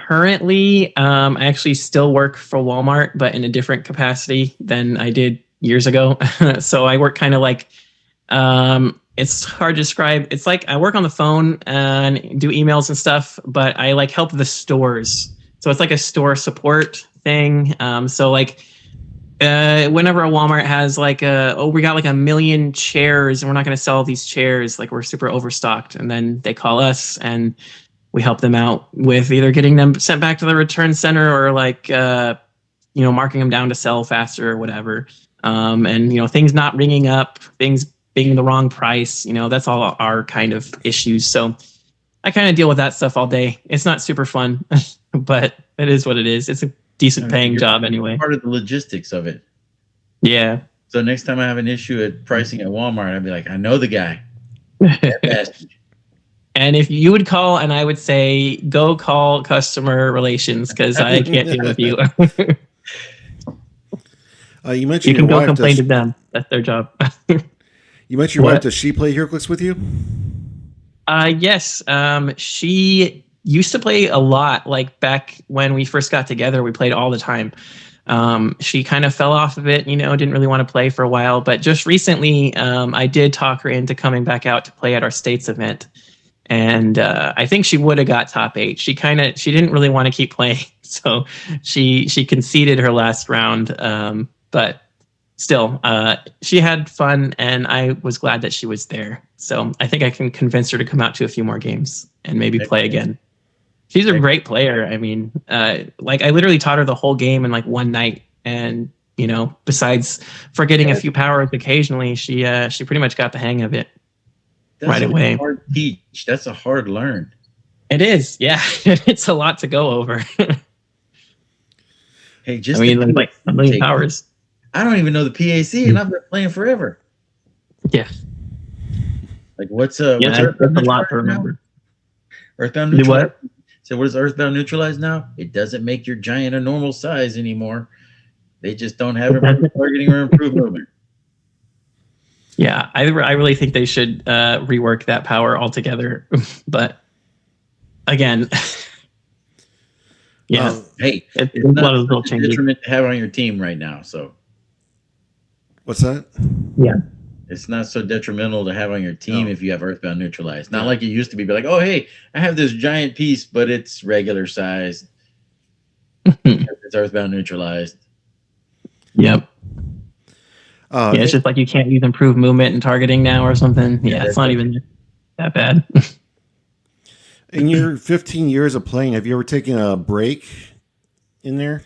Currently, I actually still work for Walmart, but in a different capacity than I did years ago. So I work kind of like, it's hard to describe. It's like I work on the phone and do emails and stuff, but I like help the stores. So it's like a store support thing. So like, whenever a Walmart has like we got like 1 million chairs and we're not going to sell these chairs, like we're super overstocked, and then they call us and we help them out with either getting them sent back to the return center or like marking them down to sell faster or whatever. And things not ringing up, things being the wrong price, that's all our kind of issues. So I kind of deal with that stuff all day. It's not super fun, but it is what it is. It's a decent paying job anyway. Part of the logistics of it. Yeah. So next time I have an issue at pricing at Walmart, I'd be like, I know the guy. And if you would call and I would say, go call customer relations because I can't deal with you. You mentioned you can your go wife. Complain to them. That's their job. You mentioned your wife. Does she play HeroClix with you? Yes. She used to play a lot. Like back when we first got together, we played all the time. She kind of fell off of it, didn't really want to play for a while. But just recently, I did talk her into coming back out to play at our States event. And I think she would have got top 8. She didn't really want to keep playing. So she conceded her last round. But still, she had fun, and I was glad that she was there. So I think I can convince her to come out to a few more games and maybe play again. She's a great player. I mean, like I literally taught her the whole game in like one night. And, besides forgetting a few powers occasionally, she pretty much got the hang of it. That's right away. Hard teach. That's a hard learn. It is, yeah. It's a lot to go over. Hey, just like 1 million powers. I don't even know the PAC, and I've been playing forever. Yeah. Like what's that's a lot to remember. Earthbound neutralize. So what is Earthbound neutralize now? It doesn't make your giant a normal size anymore. They just don't have improved targeting or improved movement. Yeah, I really think they should rework that power altogether. But again, yeah. Hey, it's a lot of little changes to have on your team right now. So, what's that? Yeah, it's not so detrimental to have on your team if you have Earthbound neutralized. Not like it used to be like, oh, hey, I have this giant piece, but it's regular size. It's Earthbound neutralized. Yep. It's just like you can't use improved movement and targeting now or something. Yeah, it's not even that bad. In your 15 years of playing, have you ever taken a break in there?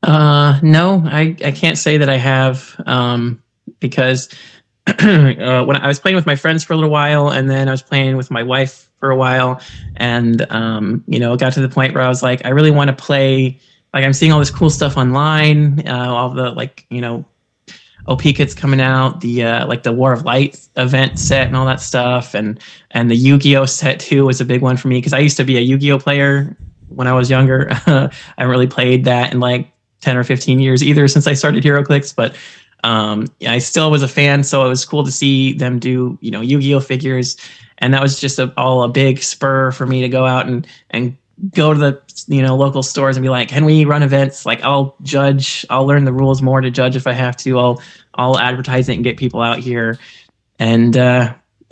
No, I can't say that I have, because when I was playing with my friends for a little while, and then I was playing with my wife for a while, and it got to the point where I was like, I really want to play. Like I'm seeing all this cool stuff online, all the OP kits coming out, the the War of Light event set and all that stuff, and the Yu-Gi-Oh set too was a big one for me because I used to be a Yu-Gi-Oh player when I was younger. I haven't really played that in like 10 or 15 years either since I started HeroClix, but I still was a fan, so it was cool to see them do Yu-Gi-Oh figures, and that was just all a big spur for me to go out and go to the local stores and be like, can we run events? Like I'll learn the rules more to judge if I have to. I'll advertise it and get people out here. And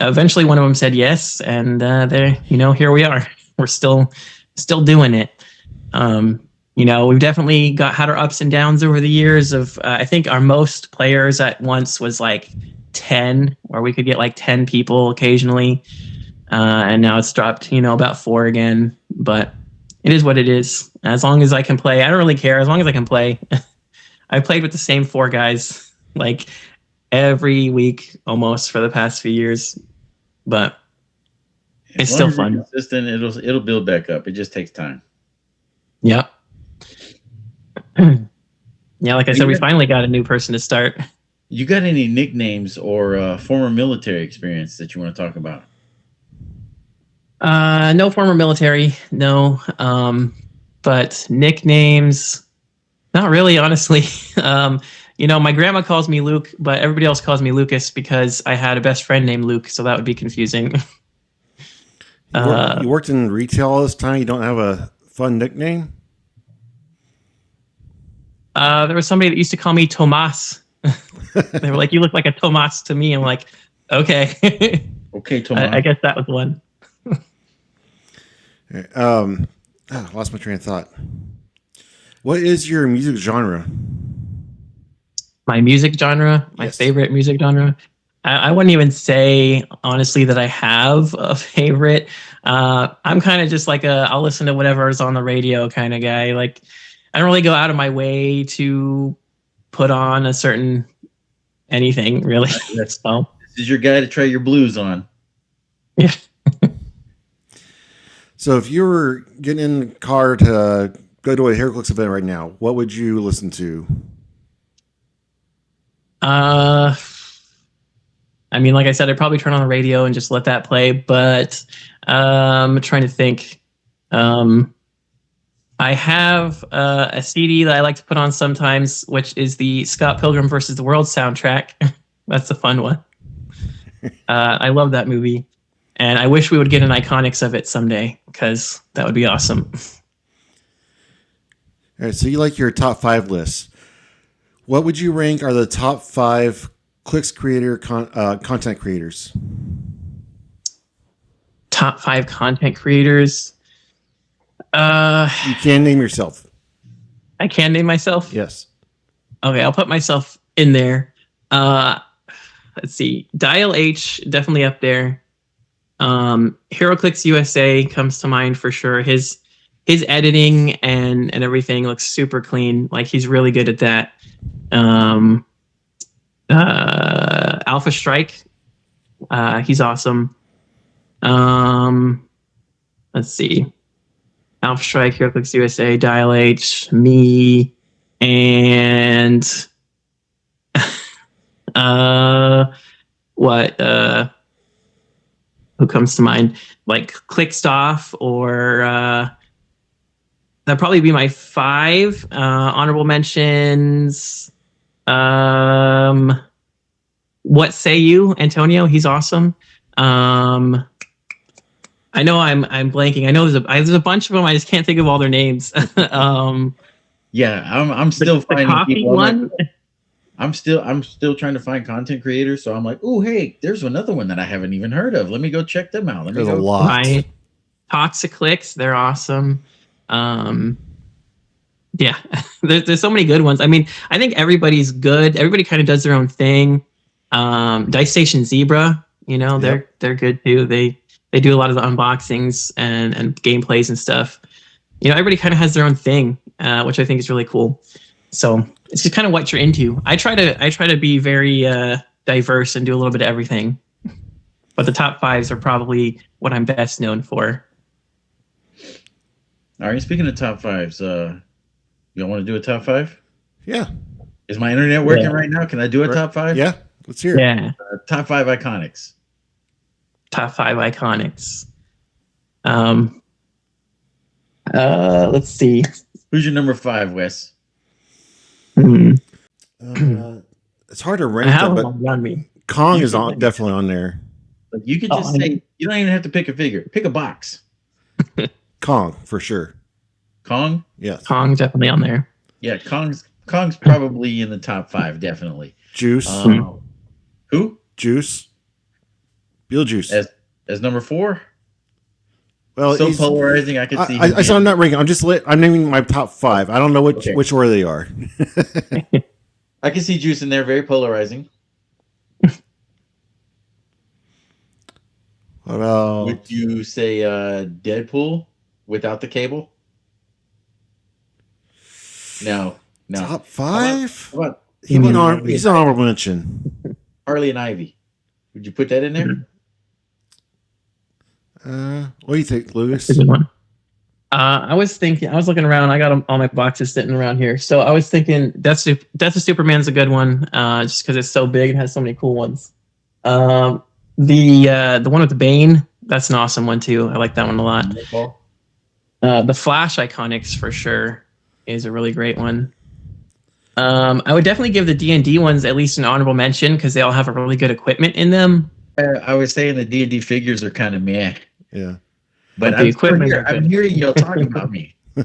eventually one of them said yes, and here we are. We're still doing it. We've definitely had our ups and downs over the years of I think our most players at once was like 10, or we could get like 10 people occasionally. And now it's dropped, about 4 again, but it is what it is. As long as I can play, I don't really care. As long as I can play. I played with the same 4 guys like every week almost for the past few years, but it's still fun. Consistent, it'll build back up. It just takes time. Yeah. Yeah, like I said, we finally got a new person to start. You got any nicknames or former military experience that you want to talk about? No former military, no. But nicknames, not really, honestly. My grandma calls me Luke, but everybody else calls me Lucas because I had a best friend named Luke, so that would be confusing. You worked in retail all this time. You don't have a fun nickname? There was somebody that used to call me Tomas. They were like, "You look like a Tomas to me." I'm like, "Okay." Okay, Tomas. I guess that was one. Lost my train of thought. What is your music genre? My music genre, my Yes. favorite music genre. I wouldn't even say honestly that I have a favorite. I'm kind of just like I'll listen to whatever is on the radio kind of guy. Like I don't really go out of my way to put on a certain anything really. So This is your guy to try your blues on. yeah. So if you were getting in the car to go to a Heroclix event right now, what would you listen to? I mean, like I said, I'd probably turn on the radio and just let that play. But I'm trying to think. I have a CD that I like to put on sometimes, which is the Scott Pilgrim versus the World soundtrack. That's a fun one. I love that movie. And I wish we would get an Iconics of it someday, because that would be awesome. All right, so you like your top 5 lists. What would you rank are the top 5 Clix creator content creators? Top 5 content creators. You can name yourself. I can name myself? Yes. Okay, I'll put myself in there. Let's see. Dial H, definitely up there. Heroclix USA comes to mind for sure. His editing and everything looks super clean. Like he's really good at that. Alpha Strike, he's awesome. Let's see. Alpha Strike, Heroclix USA, Dial H, me, and who comes to mind? Like Clicked Off, or that'd probably be my 5 honorable mentions. What Say You, Antonio? He's awesome. I know I'm blanking. I know there's a bunch of them. I just can't think of all their names. Yeah, I'm still the finding coffee people. one. I'm still trying to find content creators. So I'm like, oh hey, there's another one that I haven't even heard of. Let me go check them out. There's a lot. My Toxic Clix, they're awesome. Yeah, there's so many good ones. I mean, I think everybody's good. Everybody kind of does their own thing. Dice Station Zebra, they're good too. They do a lot of the unboxings and gameplays and stuff. Everybody kind of has their own thing, which I think is really cool. So it's just kind of what you're into. I try to be very diverse and do a little bit of everything. But the top 5s are probably what I'm best known for. All right. Speaking of top 5s, you want to do a top 5? Yeah. Is my internet working right now? Can I do a top 5? Yeah. Let's hear it. Yeah. Top 5 iconics. Top 5 iconics. Let's see. Who's your number 5, Wes? It's hard to rank I have them, them but around me. Kong is definitely on there. You could just say, you don't even have to pick a figure. Pick a box. Kong for sure. Kong? Yes. Kong's definitely on there. Yeah, Kong's probably in the top 5, definitely. Juice. Who? Juice. Beetlejuice. As number 4? Well, so polarizing. I can see. I'm not ranking. I'm naming my top 5. I don't know which order they are. I can see Juice in there. Very polarizing. What about? Would you say Deadpool without the cable? No. Top 5? How about He's an honorable mention. Harley and Ivy. Would you put that in there? What do you think, Lucas? That's a good one. I was looking around. I got all my boxes sitting around here. So I was thinking Death of Superman's a good one, just because it's so big and has so many cool ones. The one with the Bane, that's an awesome one too. I like that one a lot. The Flash Iconics for sure is a really great one. I would definitely give the D&D ones at least an honorable mention because they all have a really good equipment in them. I was saying the D&D figures are kind of meh. Yeah. But I'm hearing y'all talking about me. All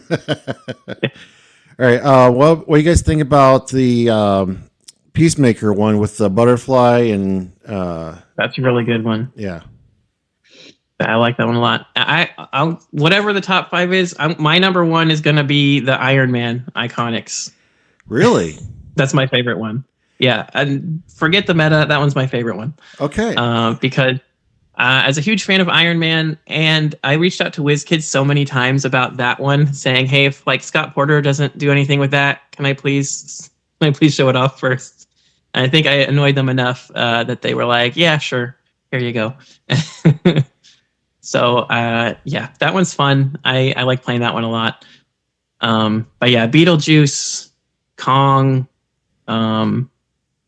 right. What do you guys think about the Peacemaker one with the butterfly and? That's a really good one. Yeah. I like that one a lot. I whatever the top 5 is, my number 1 is going to be the Iron Man Iconics. Really? That's my favorite one. Yeah, and forget the meta. That one's my favorite one. Okay. Because as a huge fan of Iron Man, and I reached out to Wizkids so many times about that one, saying, "Hey, if like Scott Porter doesn't do anything with that, can I please show it off first?" And I think I annoyed them enough that they were like, "Yeah, sure, here you go." So yeah, that one's fun. I like playing that one a lot. But yeah, Beetlejuice, Kong.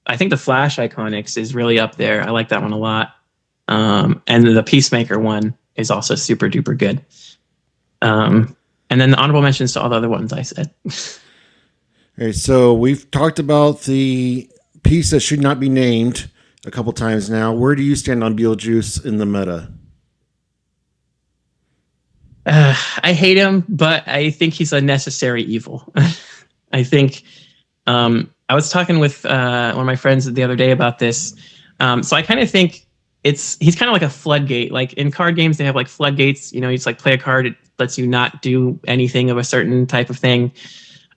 I think the Flash Iconics is really up there. I like that one a lot. And the Peacemaker one is also super duper good. And then the honorable mentions to all the other ones I said. Okay, so we've talked about the piece that should not be named a couple times now. Where do you stand on Beetlejuice in the meta? I hate him, but I think he's a necessary evil. I think I was talking with one of my friends the other day about this. So I kind of think he's kind of like a floodgate. Like in card games, they have like floodgates. You just like play a card, it lets you not do anything of a certain type of thing.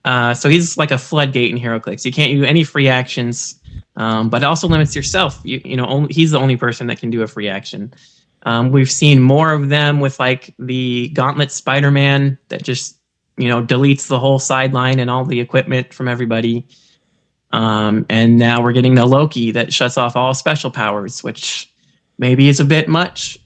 So he's like a floodgate in Heroclix. You can't do any free actions, but it also limits yourself. He's the only person that can do a free action. We've seen more of them with like the Gauntlet Spider-Man that just deletes the whole sideline and all the equipment from everybody. And now we're getting the Loki that shuts off all special powers, which maybe is a bit much.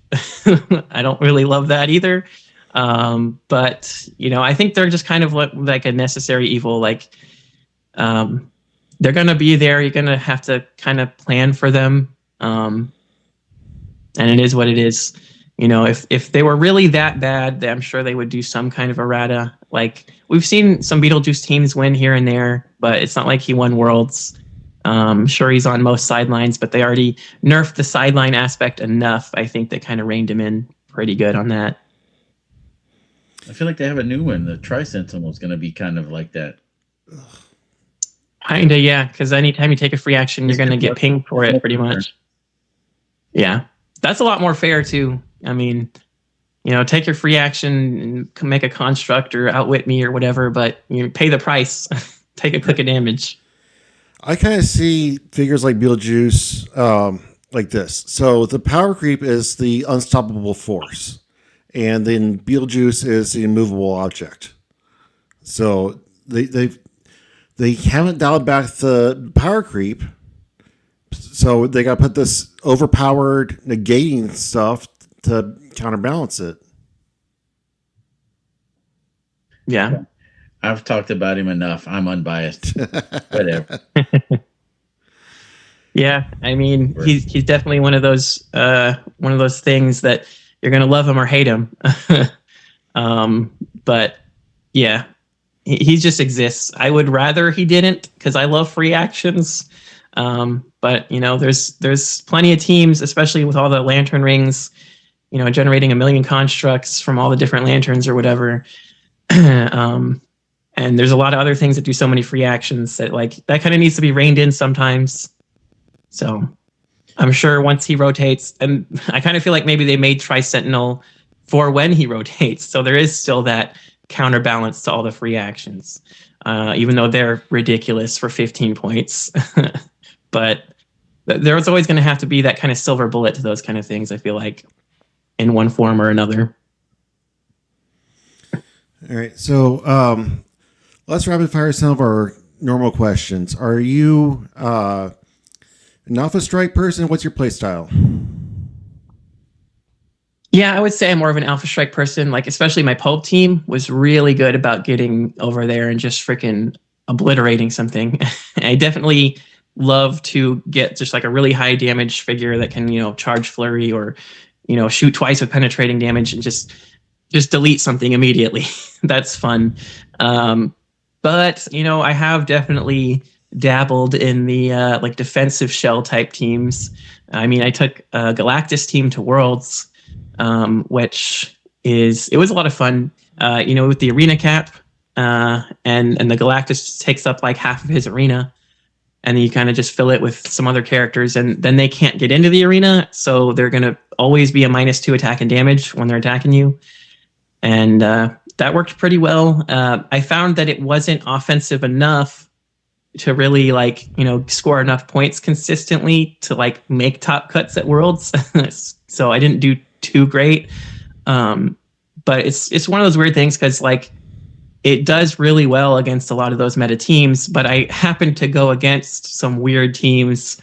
I don't really love that either. But I think they're just kind of like a necessary evil. Like they're gonna be there. You're gonna have to kind of plan for them. And it is what it is. If they were really that bad, I'm sure they would do some kind of errata. Like we've seen some Beetlejuice teams win here and there, but it's not like he won Worlds. Sure, he's on most sidelines, but they already nerfed the sideline aspect enough. I think they kind of reined him in pretty good on that. I feel like they have a new one. The Tri-Sentinel is going to be kind of like that. Kinda, yeah. Because anytime you take a free action, you're going to get pinged for it, pretty much. Yeah, that's a lot more fair too. I mean, take your free action and make a construct or outwit me or whatever, but pay the price. Take a click of damage. I kind of see figures like Beetlejuice like this. So the power creep is the unstoppable force, and then Beetlejuice is the immovable object. So they haven't dialed back the power creep, so they got to put this overpowered negating stuff to counterbalance it. Yeah. I've talked about him enough. I'm unbiased. Whatever. Yeah, I mean, he's definitely one of those things that you're gonna love him or hate him. But yeah, he just exists. I would rather he didn't because I love free actions. But there's plenty of teams, especially with all the lantern rings generating a million constructs from all the different lanterns or whatever. And there's a lot of other things that do so many free actions that that kind of needs to be reined in sometimes. So I'm sure once he rotates, and I kind of feel like maybe they made Tri-Sentinel for when he rotates. So there is still that counterbalance to all the free actions, even though they're ridiculous for 15 points. But there's always going to have to be that kind of silver bullet to those kind of things, I feel like, in one form or another. All right. So let's rapid fire some of our normal questions. Are you an Alpha Strike person? What's your play style? Yeah, I would say I'm more of an Alpha Strike person. Like, especially my Pulp team was really good about getting over there and just freaking obliterating something. I definitely love to get just like a really high damage figure that can, charge flurry or, shoot twice with penetrating damage and just delete something immediately. That's fun. But, I have definitely dabbled in the like defensive shell type teams. I mean, I took a Galactus team to Worlds, which it was a lot of fun, with the arena cap, and the Galactus takes up like half of his arena, and then you kind of just fill it with some other characters, and then they can't get into the arena, so they're going to always be a -2 attack and damage when they're attacking you. And that worked pretty well. I found that it wasn't offensive enough to really score enough points consistently to make top cuts at Worlds. So I didn't do too great. But it's one of those weird things because it does really well against a lot of those meta teams, but I happen to go against some weird teams,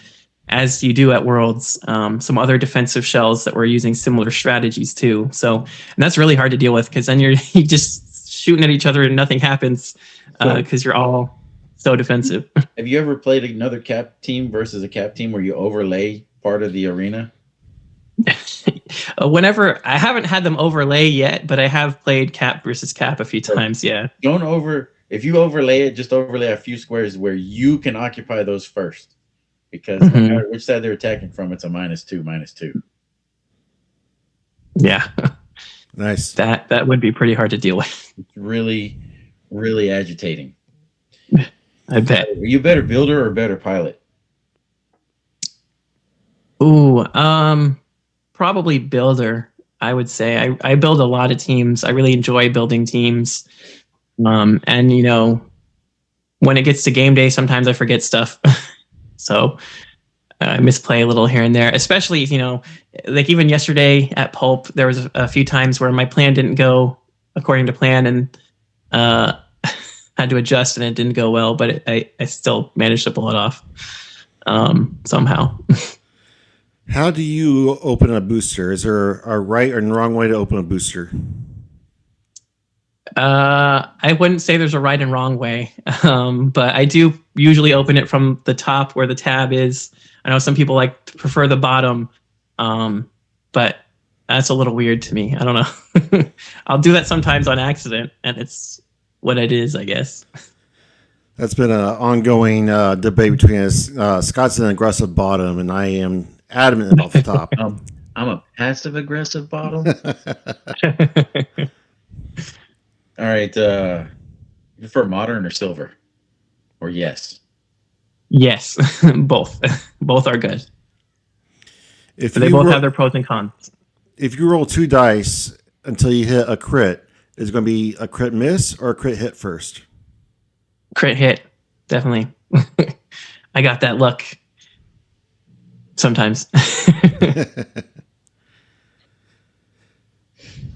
as you do at Worlds, some other defensive shells that were using similar strategies too. So, and that's really hard to deal with because then you're just shooting at each other and nothing happens because you're all so defensive. Have you ever played another cap team versus a cap team where you overlay part of the arena? Whenever I haven't had them overlay yet, but I have played cap versus cap a few times. Yeah. If you overlay it, just overlay a few squares where you can occupy those first, because no matter which side they're attacking from, it's a -2/-2. Yeah. Nice. That would be pretty hard to deal with. It's really, really agitating. I bet. Are you a better builder or a better pilot? Ooh, probably builder, I would say. I build a lot of teams. I really enjoy building teams. And, when it gets to game day, sometimes I forget stuff. So I misplay a little here and there, especially, like even yesterday at Pulp, there was a few times where my plan didn't go according to plan and had to adjust and it didn't go well, but I still managed to pull it off somehow. How do you open a booster? Is there a right and wrong way to open a booster? I wouldn't say there's a right and wrong way, but I do usually open it from the top where the tab is. I know some people like to prefer the bottom, but that's a little weird to me. I don't know. I'll do that sometimes on accident, and it's what it is, I guess. That's been an ongoing debate between us. Scott's an aggressive bottom, and I am adamant about the top. I'm a passive aggressive bottom. All right. You prefer modern or silver? Or yes? Yes, both. Both are good. If they both have their pros and cons. If you roll 2 dice until you hit a crit, is it going to be a crit miss or a crit hit first? Crit hit, definitely. I got that luck sometimes.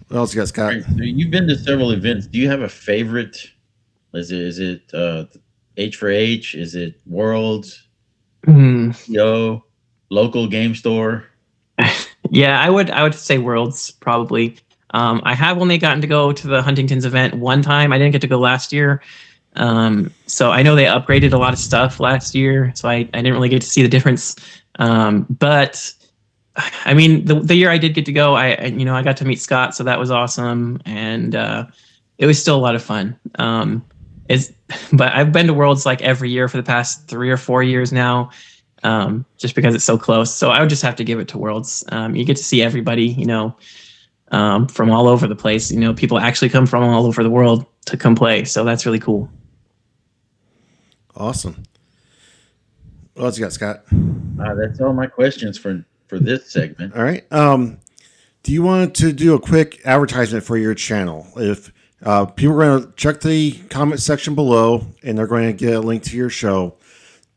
What else you got, Scott? Right, so you've been to several events. Do you have a favorite? Is it H for H? Is it Worlds? Yo, local game store? Yeah, I would say Worlds probably. I have only gotten to go to the Huntington's event one time. I didn't get to go last year. So I know they upgraded a lot of stuff last year, so I didn't really get to see the difference. But I mean, the year I did get to go, I got to meet Scott, so that was awesome, and it was still a lot of fun. But I've been to Worlds like every year for the past 3 or 4 years now. just because it's so close. So I would just have to give it to Worlds. You get to see everybody, from all over the place. People actually come from all over the world to come play. So that's really cool. Awesome. What else you got, Scott? That's all my questions for this segment. All right. Do you want to do a quick advertisement for your channel? If people are going to check the comment section below and they're going to get a link to your show,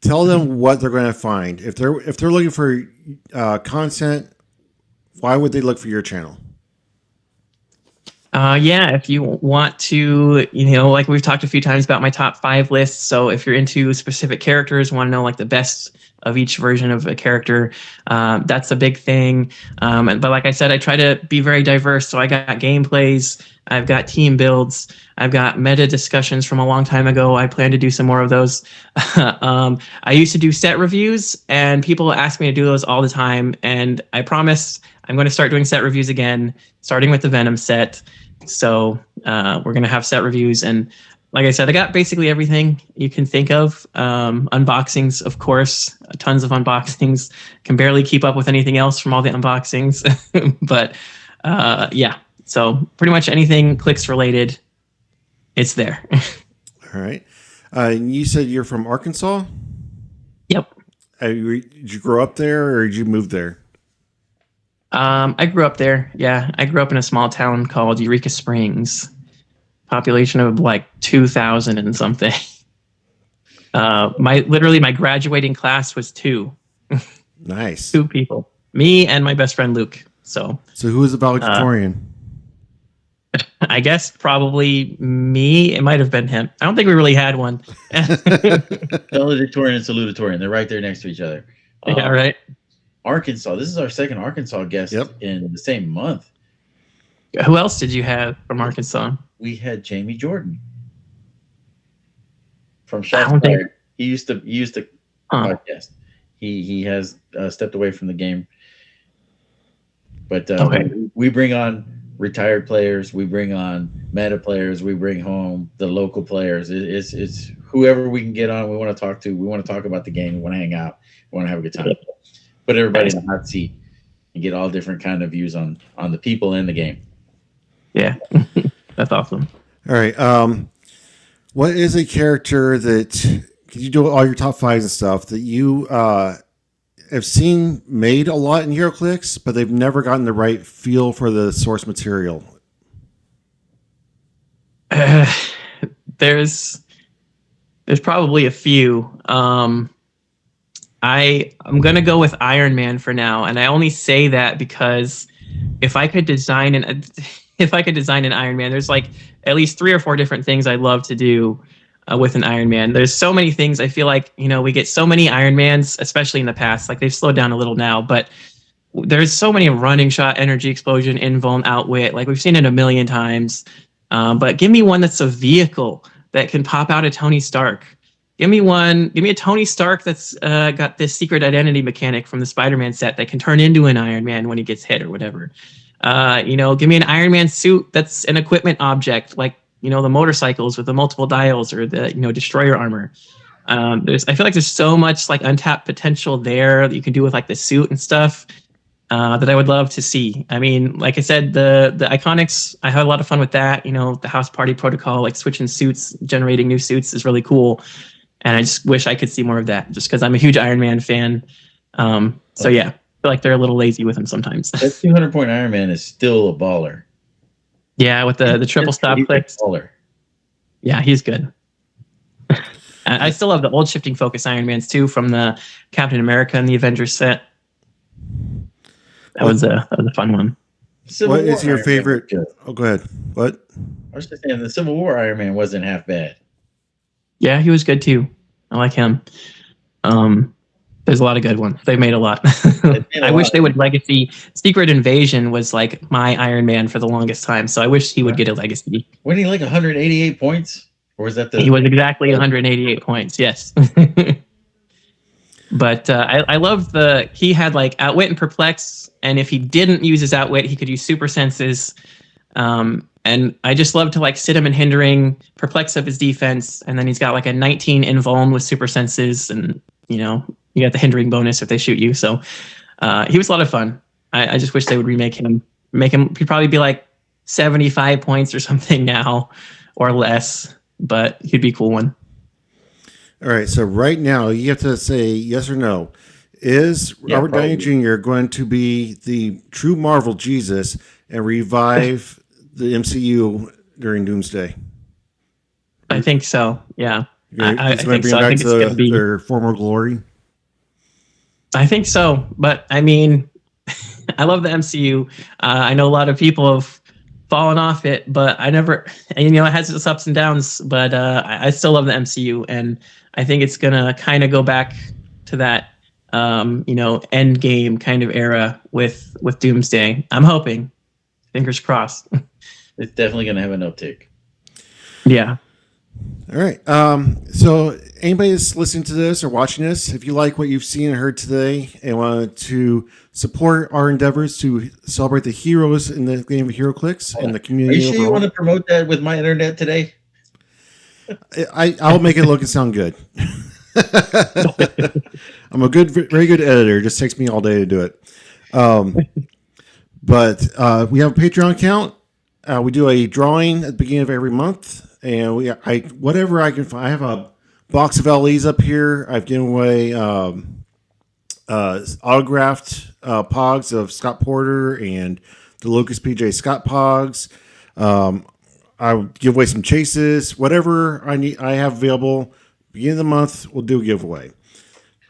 tell them what they're going to find. If they're looking for content, why would they look for your channel? If you want to, like we've talked a few times about my top 5 lists. So if you're into specific characters, want to know like the best of each version of a character, that's a big thing. But like I said, I try to be very diverse. So I got gameplays, I've got team builds, I've got meta discussions from a long time ago. I plan to do some more of those. I used to do set reviews, and people ask me to do those all the time. And I promise I'm going to start doing set reviews again, starting with the Venom set. So we're going to have set reviews. And like I said, I got basically everything you can think of. Unboxings, of course, tons of unboxings. Can barely keep up with anything else from all the unboxings. But yeah, so pretty much anything Clix related, it's there. All right. You said you're from Arkansas? Yep. Did you grow up there or did you move there? I grew up there. Yeah, I grew up in a small town called Eureka Springs. Population of like 2,000 and something. My graduating class was 2. Nice. 2 people. Me and my best friend Luke. So who was the valedictorian? I guess probably me. It might have been him. I don't think we really had one. Valedictorian and salutatorian. They're right there next to each other. Yeah, right. Arkansas. This is our second Arkansas guest in the same month. Who else did you have from Arkansas? We had Jamie Jordan from Shots. He used to podcast. He has stepped away from the game, but we bring on retired players, we bring on meta players, we bring home the local players. It's whoever we can get on. We want to talk to. We want to talk about the game. We want to hang out. We want to have a good time. Put everybody in the hot seat and get all different kind of views on the people in the game. Yeah, that's awesome. All right. What is a character that, because you do all your top 5s and stuff, that you have seen made a lot in Heroclix, but they've never gotten the right feel for the source material? There's probably a few. I'm gonna go with Iron Man for now, and I only say that because if I could design an Iron Man, there's like at least 3 or 4 different things I'd love to do with an Iron Man. There's so many things. I feel like we get so many Iron Mans, especially in the past. Like they've slowed down a little now, but there's so many running shot, energy explosion, invuln, outwit. Like we've seen it a million times. But give me one that's a vehicle that can pop out a Tony Stark. Give me a Tony Stark that's got this secret identity mechanic from the Spider-Man set that can turn into an Iron Man when he gets hit or whatever. Give me an Iron Man suit that's an equipment object, like, the motorcycles with the multiple dials or the, destroyer armor. I feel like there's so much like untapped potential there that you can do with like the suit and stuff that I would love to see. I mean, like I said, the Iconics, I had a lot of fun with that. The house party protocol, like switching suits, generating new suits is really cool. And I just wish I could see more of that just because I'm a huge Iron Man fan. So yeah, I feel like they're a little lazy with him sometimes. That 200-point Iron Man is still a baller. Yeah, with the triple stop clicks. Yeah, he's good. I still love the old shifting focus Iron Mans too from the Captain America and the Avengers set. That was a fun one. What is your favorite? Oh, go ahead. What? I was just saying the Civil War Iron Man wasn't half bad. Yeah, he was good too. I like him. There's a lot of good ones. They made a lot. I wish they would legacy. Secret Invasion was like my Iron Man for the longest time, so I wish he would get a legacy. Wasn't he like 188 points? Or was that He was exactly 188 points, yes. But I love he had like Outwit and Perplex, and if he didn't use his Outwit, he could use Super Senses. And I just love to like sit him in hindering, Perplex up his defense, and then he's got like a 19 invuln with Super Senses, and you get the hindering bonus if they shoot you. So he was a lot of fun. I just wish they would remake him. He'd probably be like 75 points or something now, or less. But he'd be a cool one. All right. So right now you have to say yes or no. Is Robert Downey Jr. going to be the true Marvel Jesus and revive the MCU during Doomsday? I think so. Yeah. I think so. I think it's going to be their former glory. I think so, but I mean, I love the MCU. I know a lot of people have fallen off it, but I never. You know, it has its ups and downs, but I still love the MCU, and I think it's gonna kind of go back to that, you know, end game kind of era with Doomsday. I'm hoping. Fingers crossed. It's definitely gonna have an uptick. Yeah. All right. So anybody that's listening to this or watching this, if you like what you've seen and heard today and want to support our endeavors to celebrate the heroes in the game of Heroclix and the community. Are you sure you want to promote that with my internet today? I'll make it look and sound good. I'm a very good editor. It just takes me all day to do it. But we have a Patreon account. We do a drawing at the beginning of every month. And whatever I can find. I have a box of LEs up here. I've given away autographed Pogs of Scott Porter and the Lucas PJ Scott Pogs. I give away some chases. Whatever I have available. Beginning of the month, we'll do a giveaway.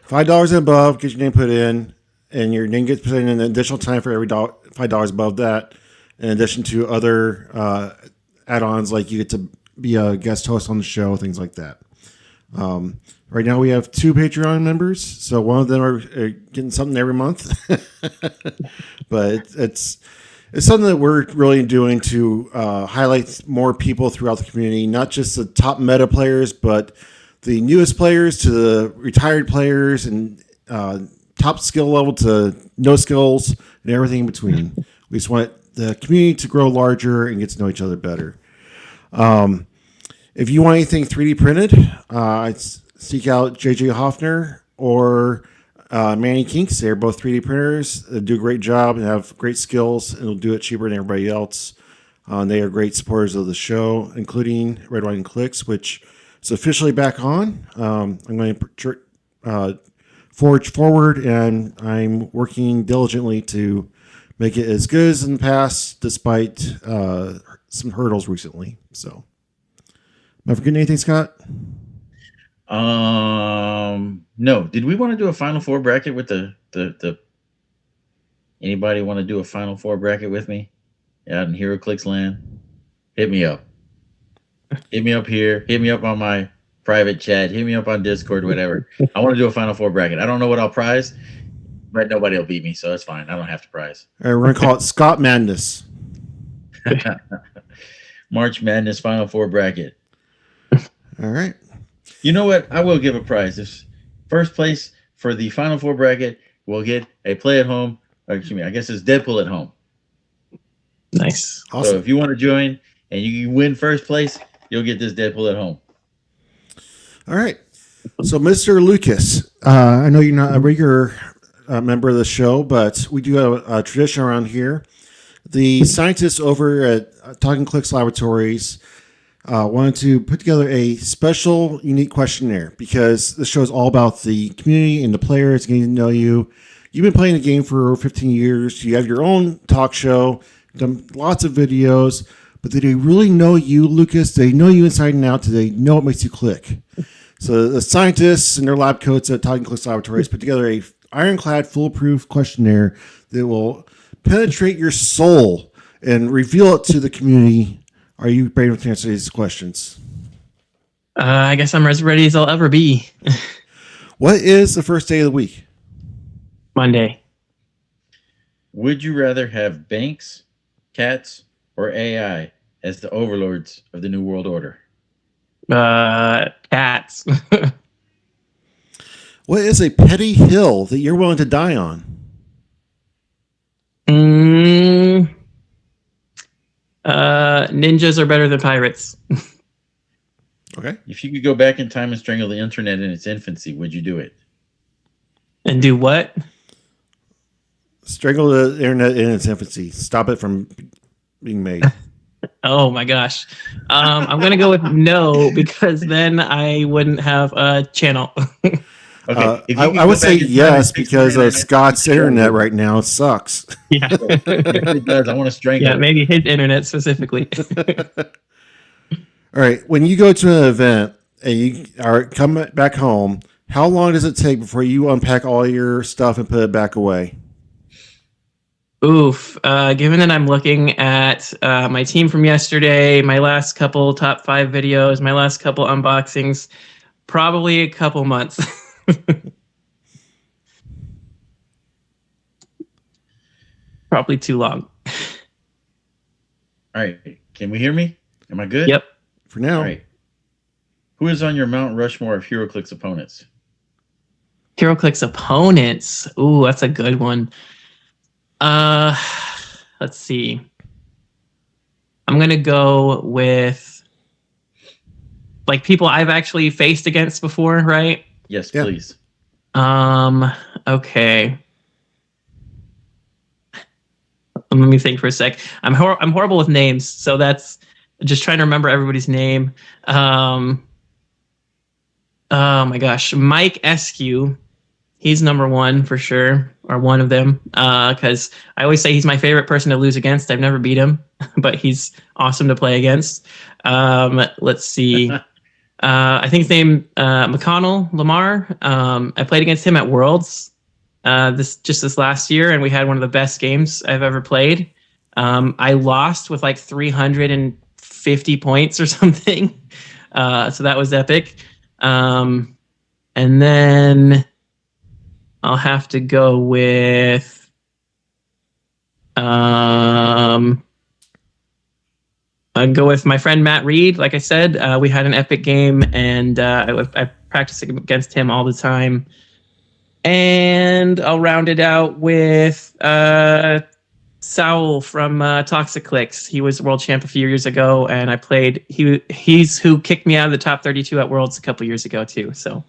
$5 and above, get your name put in, and your name gets put in an additional time for every $5 above that. In addition to other add-ons, like you get to be a guest host on the show, things like that. Right now we have 2 Patreon members, so one of them are getting something every month. But it's something that we're really doing to highlight more people throughout the community, not just the top meta players, but the newest players to the retired players and top skill level to no skills and everything in between. We just want the community to grow larger and get to know each other better. If you want anything 3D printed, seek out JJ Hoffner or Manny Kinks. They're both 3D printers. They do a great job and have great skills, and will do it cheaper than everybody else. They are great supporters of the show, including Red, White, and Clix, which is officially back on. I'm going to forge forward, and I'm working diligently to make it as good as in the past, despite some hurdles recently. So, am I forgetting anything, Scott? No. Did we want to do a Final Four bracket with the anybody want to do a Final Four bracket with me out in Heroclix land? Hit me up. Hit me up here. Hit me up on my private chat. Hit me up on Discord, whatever. I want to do a Final Four bracket. I don't know what I'll prize, but nobody will beat me, so it's fine. I don't have to prize. All right, we're going to call it Scott Madness. March Madness Final Four bracket. All right. You know what? I will give a prize. If first place for the Final Four bracket will get a play at home. Or excuse me, I guess it's Deadpool at home. Nice. Awesome. So if you want to join and you win first place, you'll get this Deadpool at home. All right. So, Mr. Lucas, I know you're not a regular member of the show, but we do have a tradition around here. The scientists over at Talkn Clix Laboratories wanted to put together a special, unique questionnaire because the show is all about the community and the players getting to know you. You've been playing the game for over 15 years. You have your own talk show, done lots of videos, but do they really know you, Lucas? Do they know you inside and out? Do they know what makes you click? So the scientists and their lab coats at Talkn Clix Laboratories put together a ironclad, foolproof questionnaire that will penetrate your soul and reveal it to the community. Are you ready to answer these questions? I guess I'm as ready as I'll ever be. What is the first day of the week? Monday. Would you rather have banks, cats, or AI as the overlords of the New World Order? Cats. What is a petty hill that you're willing to die on? Ninjas are better than pirates. Okay. If you could go back in time and strangle the internet in its infancy, would you do it? And do what? Strangle the internet in its infancy. Stop it from being made. Oh my gosh. I'm gonna go with no because then I wouldn't have a channel. Okay, if you I could would go say back in time yes and fix because the of internet, Scott's internet right now sucks. Yeah. yes, it does. I want to strangle Yeah, it. maybe his internet specifically. All right, when you go to an event and you are come back home, how long does it take before you unpack all your stuff and put it back away? Oof. Given that I'm looking at my team from yesterday, my last couple top 5 videos, my last couple unboxings, probably a couple months. Probably too long. All right, can we hear me? Am I good? Yep. For now, All right. Who is on your Mount Rushmore of HeroClix opponents? Heroclix opponents. Ooh, that's a good one. Let's see. I'm gonna go with like people I've actually faced against before, right? Yes, Yeah. please. Okay. Let me think for a sec. I'm horrible with names, so that's just trying to remember everybody's name. Oh my gosh, Mike Eskew. He's number one for sure, or one of them. Because I always say he's my favorite person to lose against. I've never beat him, but he's awesome to play against. Let's see. I think his name McConnell Lamar. I played against him at Worlds this last year, and we had one of the best games I've ever played. I lost with like 350 points or something, so that was epic. And then I'll have to go with I'd go with my friend Matt Reed. Like I said, we had an epic game, and I practice against him all the time. And I'll round it out with Saul from Clix. He was world champ a few years ago, and I played. He's who kicked me out of the top 32 at Worlds a couple years ago too. So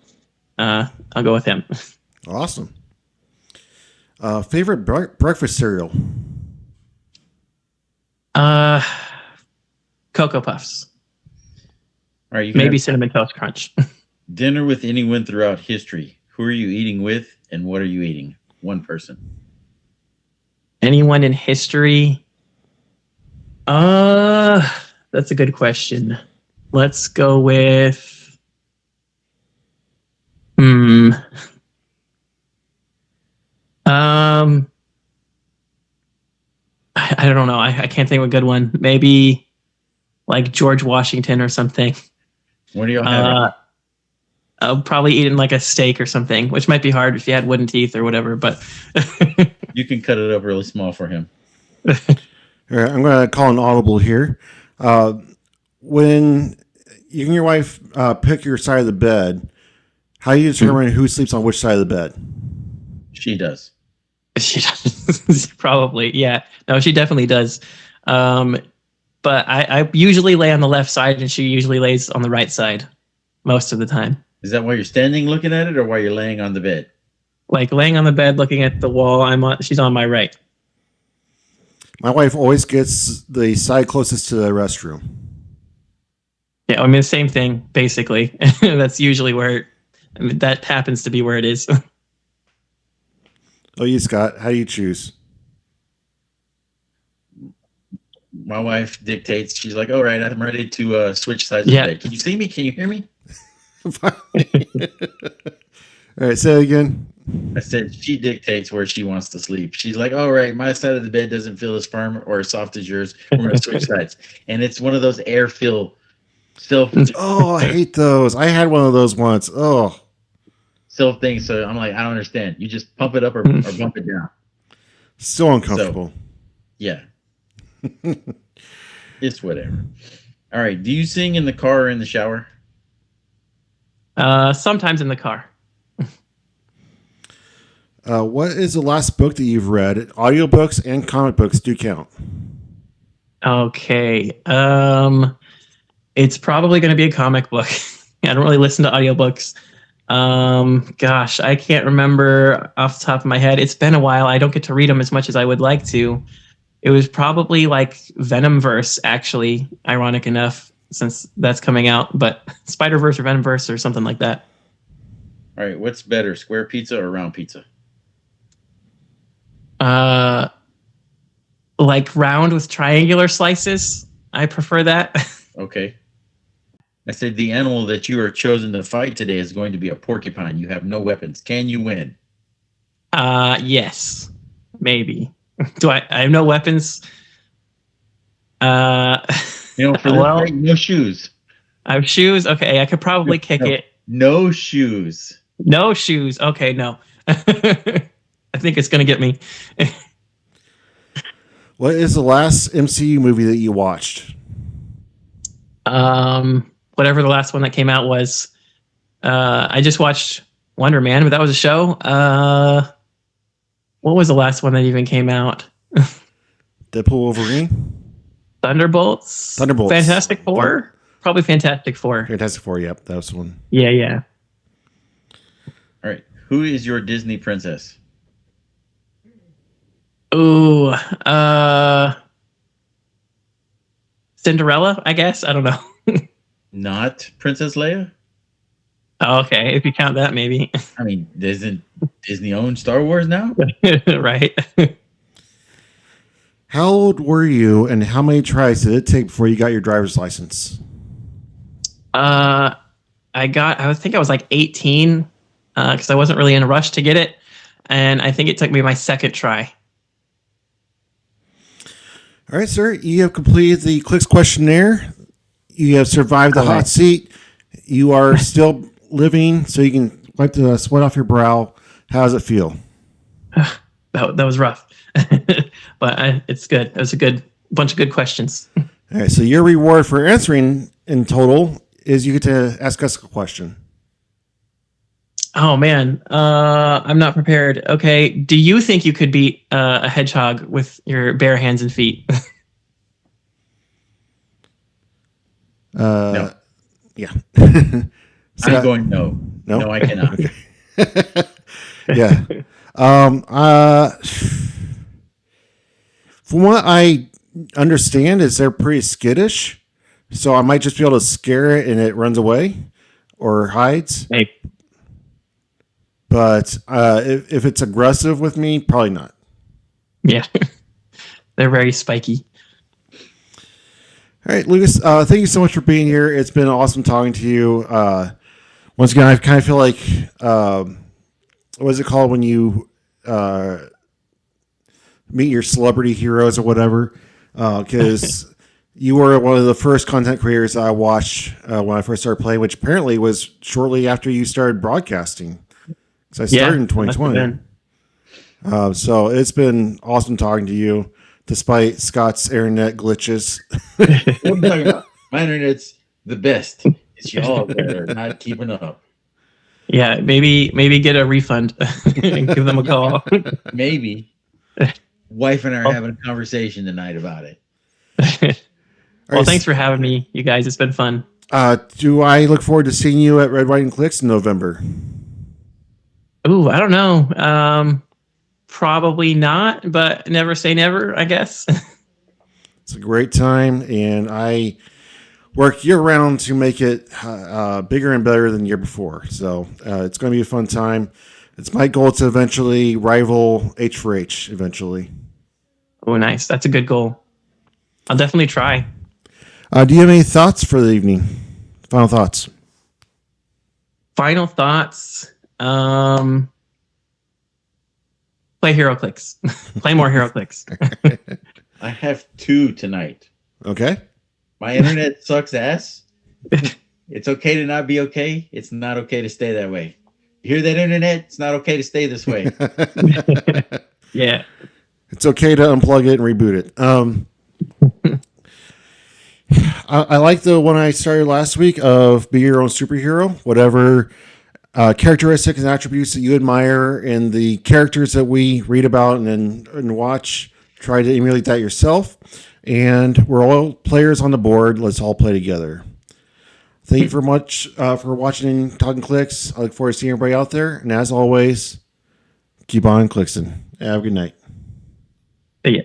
I'll go with him. awesome. Favorite breakfast cereal? Cocoa Puffs. All right, you Maybe Cinnamon Toast Crunch. dinner with anyone throughout history. Who are you eating with, and what are you eating? One person. Anyone in history? That's a good question. Let's go with I don't know. I can't think of a good one. Maybe like George Washington or something. What are y'all having? I'll probably eating like a steak or something, which might be hard if you had wooden teeth or whatever, but You can cut it up really small for him. All right, I'm going to call an audible here. When you and your wife pick your side of the bed, how do you determine who sleeps on which side of the bed? She does. she does. Probably. Yeah. No, she definitely does. But I usually lay on the left side and she usually lays on the right side most of the time. Is that while you're standing looking at it, or while you're laying on the bed? Like laying on the bed looking at the wall, she's on my right. My wife always gets the side closest to the restroom. Yeah, I mean the same thing basically. That's usually that happens to be where it is. Oh, you, Scott, how do you choose? My wife dictates. She's like, "All right, I'm ready to switch sides Yeah. of the bed. Can you see me? Can you hear me?" All right, say it again. I said she dictates where she wants to sleep. She's like, "All right, my side of the bed doesn't feel as firm or as soft as yours. We're gonna switch sides." And it's one of those air fill self Oh, I hate those. I had one of those once. Oh, self things. So I'm like, I don't understand. You just pump it up or bump it down. so uncomfortable. Yeah. It's whatever. All right. Do you sing in the car or in the shower? Sometimes in the car. What is the last book that you've read? Audiobooks and comic books do count. Okay. It's probably going to be a comic book. I don't really listen to audiobooks. Gosh, I can't remember off the top of my head. It's been a while. I don't get to read them as much as I would like to. It was probably like Venomverse, actually, ironic enough, since that's coming out, but Spider-Verse or Venomverse or something like that. All right, what's better, square pizza or round pizza? Like round with triangular slices. I prefer that. Okay. I said the animal that you are chosen to fight today is going to be a porcupine. You have no weapons. Can you win? Yes, maybe. Do I have no weapons? For this fight, no shoes. I have shoes. Okay, I could probably kick it. No shoes. No shoes. Okay, no. I think it's gonna get me. What is the last MCU movie that you watched? Whatever the last one that came out was. I just watched Wonder Man, but that was a show. What was the last one that even came out? Deadpool, Wolverine, Thunderbolts. Fantastic Four. Probably Fantastic Four. Fantastic Four. Yep, that was one. Yeah. All right. Who is your Disney princess? Ooh, Cinderella, I guess. I don't know. Not Princess Leia? Oh, okay, if you count that, maybe. I mean, doesn't Disney own Star Wars now? Right. How old were you, and how many tries did it take before you got your driver's license? I think I was like 18, because I wasn't really in a rush to get it, and I think it took me my second try. All right, sir. You have completed the Clix questionnaire. You have survived the hot seat. You are still living, so you can wipe the sweat off your brow. How does it feel? That was rough, but it's good. It was a bunch of good questions. All right, so your reward for answering in total is you get to ask us a question. Oh man, I'm not prepared. Okay, do you think you could beat a hedgehog with your bare hands and feet? No. Yeah. I'm going no. No? No, I cannot. Yeah. From what I understand, is they're pretty skittish, so I might just be able to scare it and it runs away or hides. Maybe. But if it's aggressive with me, probably not. Yeah, they're very spiky. All right, Lucas, thank you so much for being here. It's been awesome talking to you. Once again, I kind of feel like, what is it called when you meet your celebrity heroes or whatever? Because you were one of the first content creators I watched when I first started playing, which apparently was shortly after you started broadcasting. Because I started in 2020. So it's been awesome talking to you, despite Scott's internet glitches. What are you talking about? My internet's the best. It's y'all that are not keeping up. Yeah, maybe get a refund and give them a call. Maybe. Wife and I are having a conversation tonight about it. Well, thanks for having me, you guys. It's been fun. Do I look forward to seeing you at Red, White, and Clix in November? Ooh, I don't know. Probably not, but never say never, I guess. It's a great time, and I work year-round to make it bigger and better than the year before. So it's going to be a fun time. It's my goal to eventually rival H4H eventually. Oh, nice. That's a good goal. I'll definitely try. Do you have any thoughts for the evening? Final thoughts? Final thoughts. Play Heroclix. Play more Heroclix. I have 2 tonight. Okay. My internet sucks ass. It's okay to not be okay. It's not okay to stay that way. You hear that, internet? It's not okay to stay this way. Yeah. It's okay to unplug it and reboot it. I like the one I started last week of be your own superhero. Whatever characteristics and attributes that you admire in the characters that we read about and watch, try to emulate that yourself. And we're all players on the board. Let's all play together. Thank you very much for watching Talkn Clix. I look forward to seeing everybody out there. And as always, keep on Clixing. Have a good night. See ya.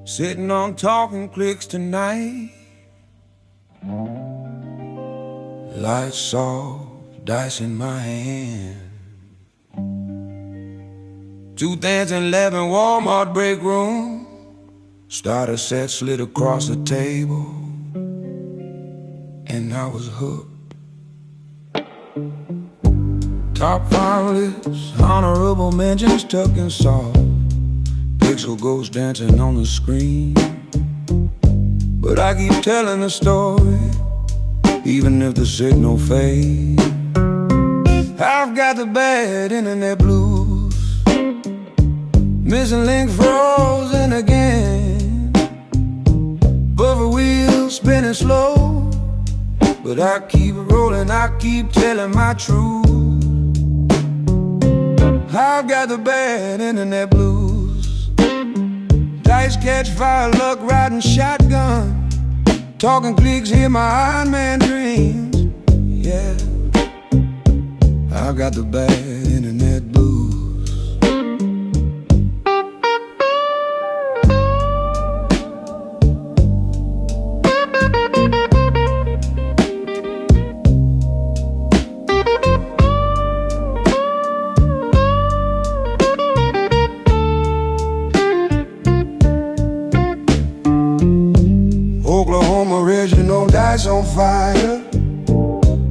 Sitting on Talkn Clix tonight. Lights off, dice in my hand. 2011 Walmart break room. Starter set slid across the table, and I was hooked. Top 5 lists, honorable mentions, tuck and soft. Pixel ghost dancing on the screen. But I keep telling the story, even if the signal fades. I've got the bad internet blues. Missing link frozen again. Buffer wheels spinning slow. But I keep rolling, I keep telling my truth. I've got the bad internet blues. Dice catch fire, luck riding shotgun. Talkn Clix, hear my Iron Man dreams. Yeah, I've got the bad internet blues. Oklahoma original dice on fire.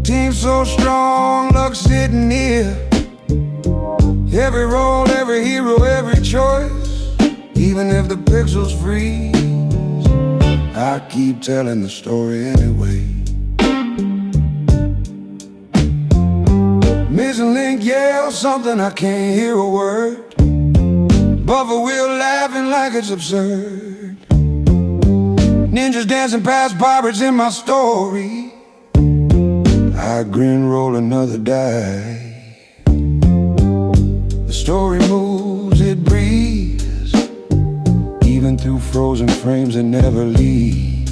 Team so strong, luck sitting near. Every roll, every hero, every choice. Even if the pixels freeze, I keep telling the story anyway. Missing link yells something I can't hear a word. Buffer wheel laughing like it's absurd. Ninjas dancing past pirates in my story. I grin, roll another die. The story moves, it breathes. Even through frozen frames, it never leaves.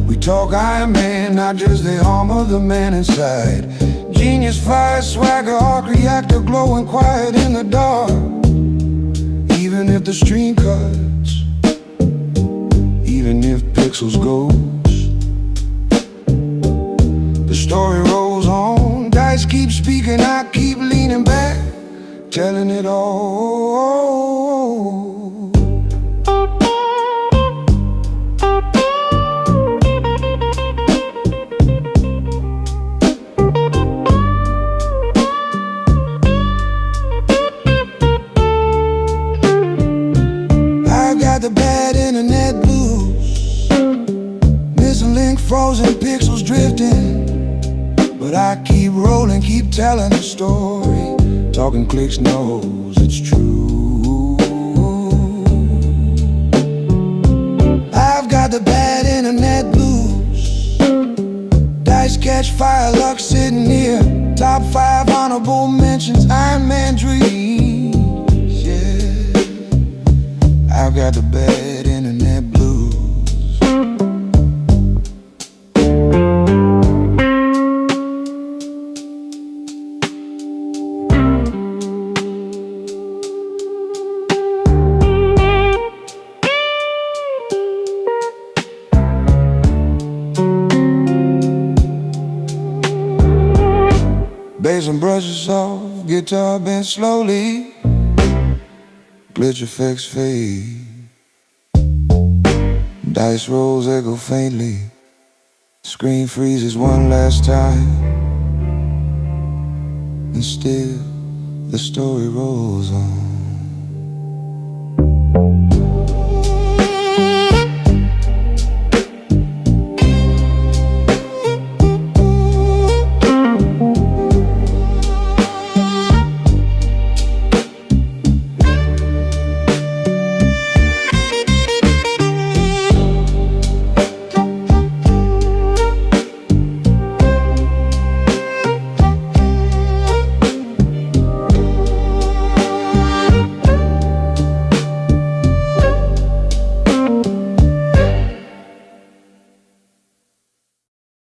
We talk Iron Man, not just the arm of the man inside. Genius, fire, swagger, arc reactor, glowing quiet in the dark. Even if the stream cuts, even if pixels ghost, the story rolls on. Dice keep speaking, I keep leaning back, telling it all. I've got the bad internet blues. Missing link, frozen pixels drifting. But I keep rolling, keep telling the story. Talkn Clix knows it's true. I've got the bad internet blues. Dice catch fire, luck sitting here. Top 5 honorable mentions, Iron Man dreams. Yeah, I've got the bad internet blues. Bass and brushes off, guitar bent slowly. Glitch effects fade. Dice rolls echo faintly. Screen freezes one last time. And still the story rolls on.